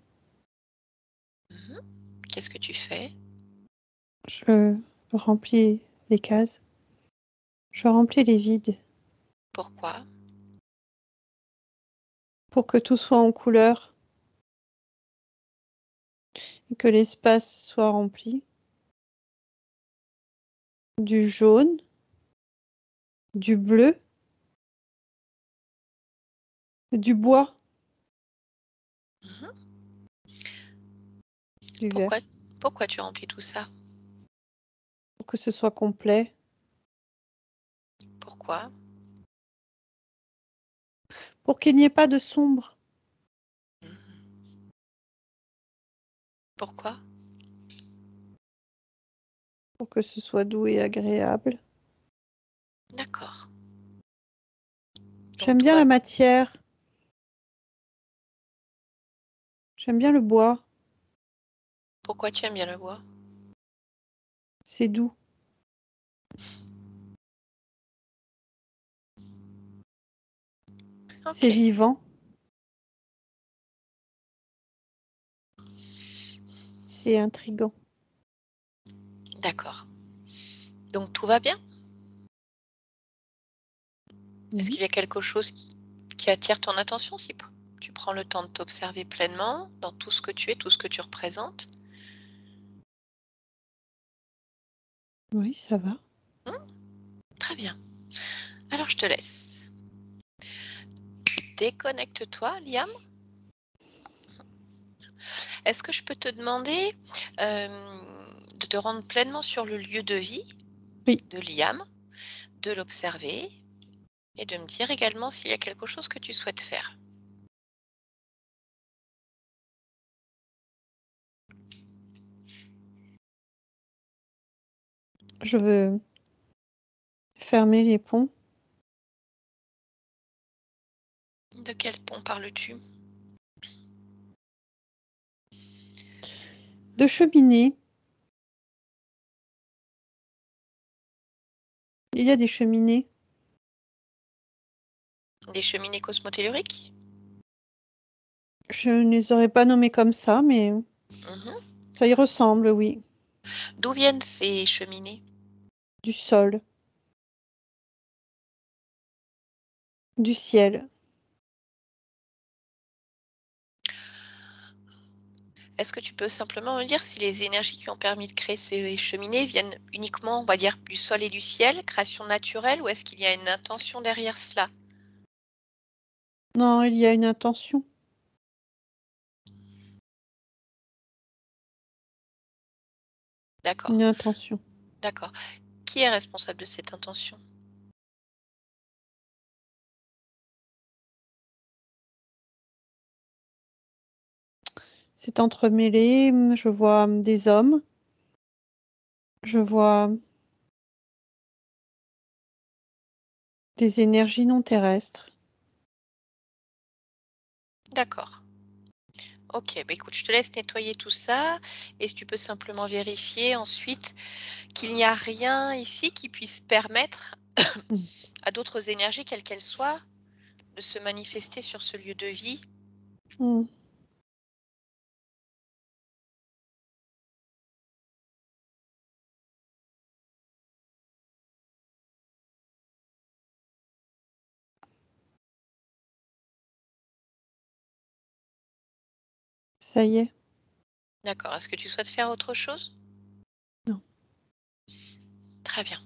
Mmh. Qu'est-ce que tu fais? Je remplis les cases. Je remplis les vides Pourquoi? pour que tout soit en couleur et que l'espace soit rempli. Du jaune, du bleu, du bois, Mmh. du Pourquoi vert, pourquoi tu remplis tout ça? pour que ce soit complet, Pourquoi? pour qu'il n'y ait pas de sombre, Mmh. Pourquoi? pour que ce soit doux et agréable. D'accord. Donc J'aime tout bien va la matière, j'aime bien le bois, Pourquoi tu aimes bien le bois? c'est doux, c'est OK, vivant, c'est intriguant. d'accord. Donc tout va bien? Est-ce Oui, qu'il y a quelque chose qui attire ton attention si tu prends le temps de t'observer pleinement dans tout ce que tu es, tout ce que tu représentes? oui, ça va. Mmh, très bien. Alors je te laisse. Déconnecte-toi, Liam. Est-ce que je peux te demander, de te rendre pleinement sur le lieu de vie Oui, de Liam, de l'observer et de me dire également s'il y a quelque chose que tu souhaites faire? je veux fermer les ponts De quel pont parles-tu? de cheminées. Il y a des cheminées. Des cheminées cosmotelluriques? Je ne les aurais pas nommées comme ça, mais Mmh. ça y ressemble, oui. D'où viennent ces cheminées? Du sol, du ciel. Est-ce que tu peux simplement me dire si les énergies qui ont permis de créer ces cheminées viennent uniquement, on va dire, du sol et du ciel, création naturelle, ou est-ce qu'il y a une intention derrière cela? Non, il y a une intention. D'accord, Une intention. d'accord. Qui est responsable de cette intention? C'est entremêlé. Je vois des hommes. Je vois des énergies non terrestres. D'accord. Ok, bah écoute, je te laisse nettoyer tout ça et si tu peux simplement vérifier ensuite qu'il n'y a rien ici qui puisse permettre Mm. à d'autres énergies, quelles qu'elles soient, de se manifester sur ce lieu de vie. Mm. Ça y est. D'accord. Est-ce que tu souhaites faire autre chose? Non. Très bien.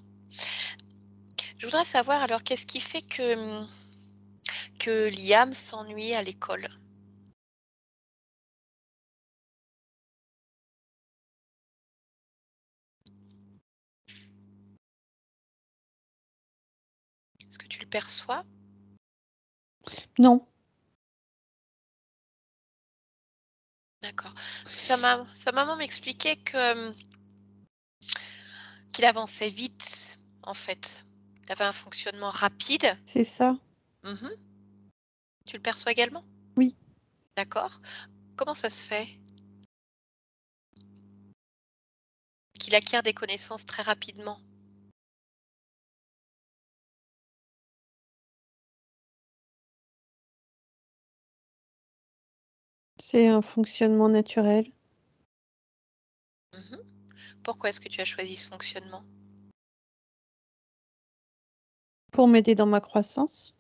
Je voudrais savoir alors qu'est-ce qui fait que Liam s'ennuie à l'école? Est-ce que tu le perçois? Non. D'accord. Parce que sa maman m'expliquait que qu'il avançait vite, en fait. Il avait un fonctionnement rapide. C'est ça. Mhm. Tu le perçois également? Oui. D'accord. Comment ça se fait? Qu'il acquiert des connaissances très rapidement. C'est un fonctionnement naturel. Mhm. Pourquoi est-ce que tu as choisi ce fonctionnement? Pour m'aider dans ma croissance.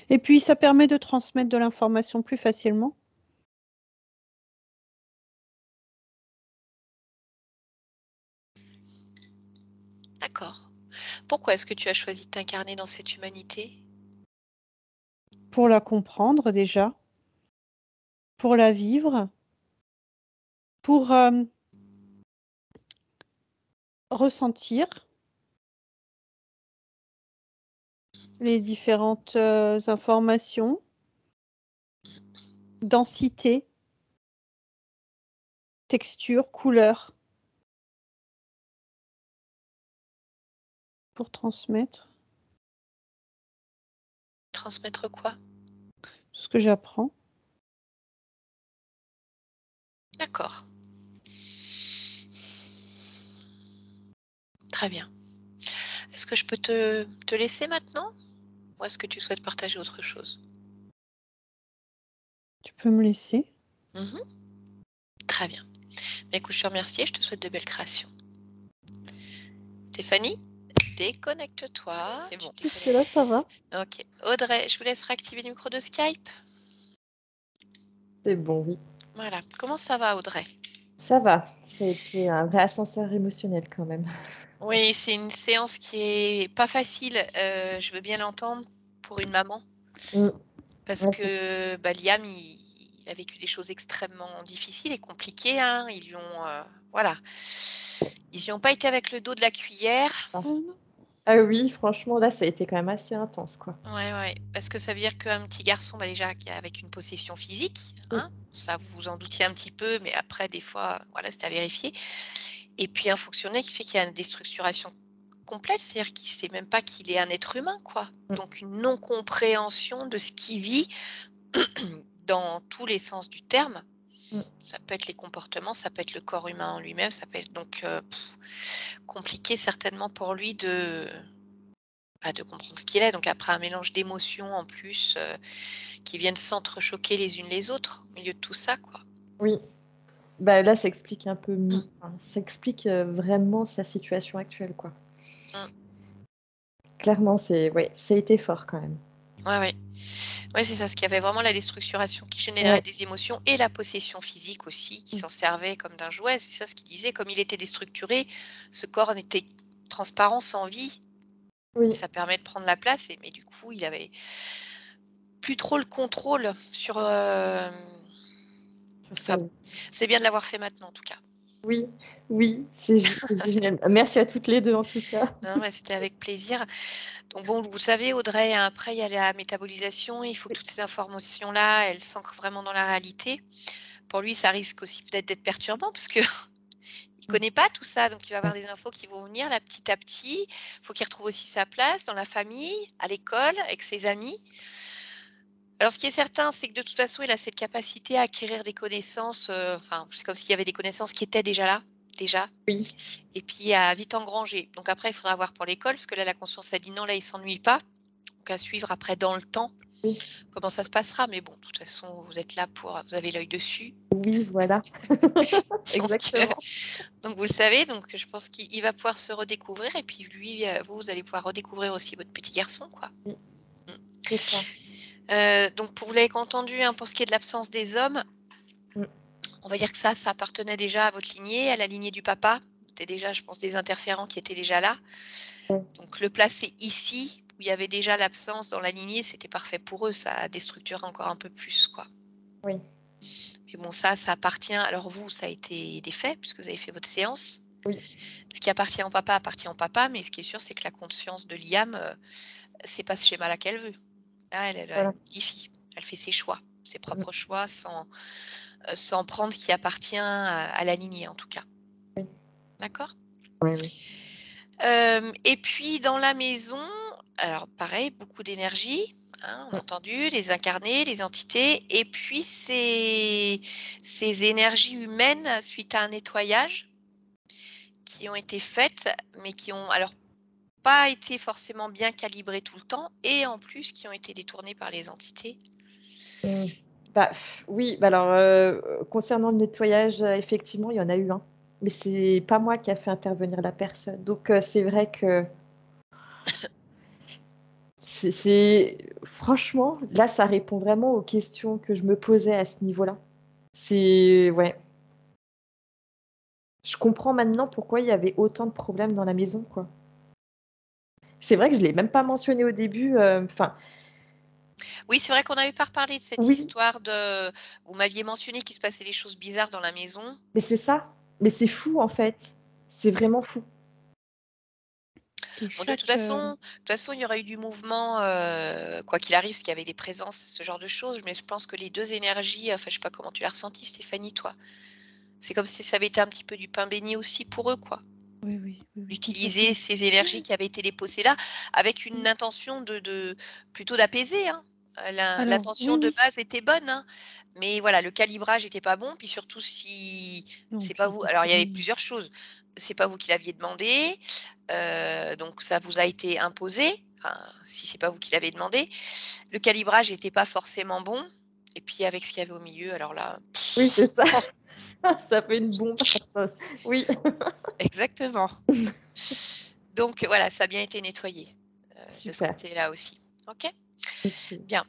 Et puis, ça permet de transmettre de l'information plus facilement. D'accord. Pourquoi est-ce que tu as choisi de t'incarner dans cette humanité? Pour la comprendre déjà. Pour la vivre. Pour ressentir les différentes informations, densité, texture, couleur, pour transmettre Transmettre quoi? tout ce que j'apprends. D'accord. Très bien. Est-ce que je peux te laisser maintenant? Ou est-ce que tu souhaites partager autre chose? Tu peux me laisser. Mhm. Très bien. Mais écoute, je te remercie et je te souhaite de belles créations. Stéphanie, déconnecte-toi. C'est bon. Jusque-là, ça va. Ok. Audrey, je vous laisse réactiver le micro de Skype. C'est bon, oui. Voilà. Comment ça va, Audrey? Ça va. Ça a été un vrai ascenseur émotionnel quand même. Oui, c'est une séance qui est pas facile, je veux bien l'entendre pour une maman. Mm. Parce Ouais, que, bah, Liam, il a vécu des choses extrêmement difficiles et compliquées, hein. Ils lui ont, voilà. Ils y ont pas été avec le dos de la cuillère. ça. Ah non. Ah oui, franchement, là, ça a été quand même assez intense, quoi. Ouais, ouais. Parce que ça veut dire qu'un petit garçon, bah, déjà, qui est avec une possession physique, Mm. hein, ça vous vous en doutiez un petit peu, mais après des fois, voilà, c'était à vérifier. Et puis un fonctionnaire qui fait qu'il y a une déstructuration complète, c'est-à-dire qu'il sait même pas qu'il est un être humain, quoi. Mm. Donc une non-compréhension de ce qu'il vit dans tous les sens du terme. Mm. Ça peut être les comportements, ça peut être le corps humain en lui-même, ça peut être donc compliqué certainement pour lui de comprendre ce qu'il est. Donc après un mélange d'émotions en plus qui viennent s'entrechoquer les unes les autres au milieu de tout ça, quoi. Oui. Bah, là, ça explique un peu mieux. Enfin, ça explique vraiment sa situation actuelle, quoi. Mm. Clairement, ouais, ça a été fort quand même. Ouais, ouais. Ouais, c'est ça, parce qu'il y avait vraiment la déstructuration qui générait Ouais. des émotions et la possession physique aussi, qui Mm. s'en servait comme d'un jouet. C'est ça ce qu'il disait. Comme il était déstructuré, ce corps n'était transparent, sans vie. Oui. Ça permet de prendre la place, mais du coup, il avait plus trop le contrôle sur. Sur Enfin, sa vie. c'est bien de l'avoir fait maintenant, en tout cas. Oui, oui, c'est génial. Merci à toutes les deux, en tout cas. Non, mais c'était avec plaisir. Donc bon, vous savez, Audrey, après, il y a la métabolisation. Il faut que Oui. toutes ces informations-là, elles s'ancrent vraiment dans la réalité. Pour lui, ça risque aussi peut-être d'être perturbant parce que il connaît pas tout ça, donc il va avoir des infos qui vont venir là petit à petit. Il faut qu'il retrouve aussi sa place dans la famille, à l'école, avec ses amis. Alors ce qui est certain, c'est que de toute façon, il a cette capacité à acquérir des connaissances, c'est comme s'il y avait des connaissances qui étaient déjà, Oui, et puis à vite engranger. Donc après, il faudra voir pour l'école, parce que là, la conscience a dit non, là, il s'ennuie pas. Donc à suivre après dans le temps oui, comment ça se passera. Mais bon, de toute façon, vous êtes là vous avez l'œil dessus. oui, voilà, Donc, exactement. donc vous le savez, donc je pense qu'il va pouvoir se redécouvrir, et puis lui, vous allez pouvoir redécouvrir aussi votre petit garçon, quoi. Oui, Mm. c'est ça. Donc vous l'avez entendu, hein, pour ce qui est de l'absence des hommes, Mm. on va dire que ça appartenait déjà à votre lignée, à la lignée du papa. C'était déjà, je pense, des interférents qui étaient déjà là. Ouais. Donc le placer ici, où il y avait déjà l'absence dans la lignée, c'était parfait pour eux, ça déstructure encore un peu plus, quoi. Oui, Mais bon, ça appartient. Alors vous, ça a été défait, puisque vous avez fait votre séance. oui, Ce qui appartient au papa, mais ce qui est sûr, c'est que la conscience de Liam, c'est pas ce schéma-là qu'elle veut. Là, elle voilà. modifie. Elle fait ses choix, ses Mm. propres choix, sans prendre ce qui appartient à la lignée, en tout cas. Oui, D'accord? oui, oui. Et puis dans la maison, alors pareil, beaucoup d'énergie, hein, on a Mm. entendu, les incarnés, les entités, et puis ces énergies humaines suite à un nettoyage qui ont été faites, mais qui ont alors pas été forcément bien calibrées tout le temps, et en plus qui ont été détournées par les entités. Mmh. Oui, alors, concernant le nettoyage, effectivement, il y en a eu un, mais c'est pas moi qui a fait intervenir la personne. Donc, c'est vrai que c'est franchement, là, ça répond vraiment aux questions que je me posais à ce niveau-là. C'est ouais, je comprends maintenant pourquoi il y avait autant de problèmes dans la maison, quoi. C'est vrai que je l'ai même pas mentionné au début, enfin, Oui, c'est vrai qu'on n'avait pas reparlé de cette oui, histoire de vous m'aviez mentionné qu'il se passait des choses bizarres dans la maison. mais c'est ça, mais c'est fou, en fait. C'est vraiment fou. Et Bon, de toute façon, il y aura eu du mouvement, quoi qu'il arrive, parce qu'il y avait des présences, ce genre de choses, mais je pense que les 2 énergies, enfin, je sais pas comment tu l'as ressenti, Stéphanie, toi? C'est comme si ça avait été un petit peu du pain béni aussi pour eux, quoi. oui, oui, oui, oui, D'utiliser complètement. ces énergies qui avaient été déposées là, avec une Mmh. intention plutôt d'apaiser, hein. Alors, oui, L'intention de oui. base était bonne, hein, mais voilà, le calibrage était pas bon, puis surtout si Non, c'est pas puis vous, alors il y avait depuis plusieurs choses. C'est pas vous qui l'aviez demandé, donc ça vous a été imposé, enfin, si c'est pas vous qui l'avez demandé. Le calibrage était pas forcément bon, et puis avec ce qu'il y avait au milieu, alors là, Oui, c'est ça. Ça fait une bombe. Oui, exactement. Donc voilà, ça a bien été nettoyé, de ce super. côté-là aussi. OK? OK. Bien.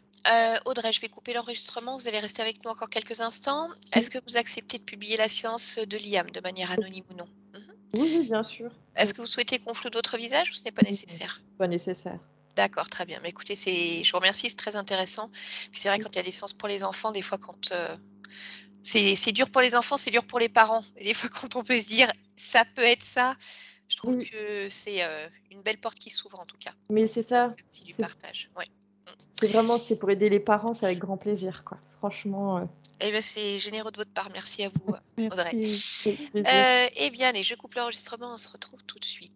Audrey, je vais couper l'enregistrement. Vous allez rester avec nous encore quelques instants. Est-ce Oui, que vous acceptez de publier la séance de Liam de manière anonyme ou non? Mmh. oui, oui, bien sûr. Est-ce Oui. que vous souhaitez qu'on floute d'autres visages ou ce n'est pas Non, nécessaire? pas nécessaire. D'accord, très bien. Mais écoutez, je vous remercie, c'est très intéressant. Puis c'est vrai, Oui, quand il y a des séances pour les enfants, des fois, quand c'est dur pour les enfants, c'est dur pour les parents. Et des fois, quand on peut se dire ça peut être ça, je trouve oui, que c'est une belle porte qui s'ouvre en tout cas. mais c'est ça. Merci du C'est partage. Ouais. Mm. c'est pour aider les parents, c'est avec grand plaisir, quoi. Franchement, Eh ben, c'est généreux de votre part. Merci à vous, Audrey. merci. avec plaisir. Eh bien, allez, je coupe l'enregistrement. On se retrouve tout de suite.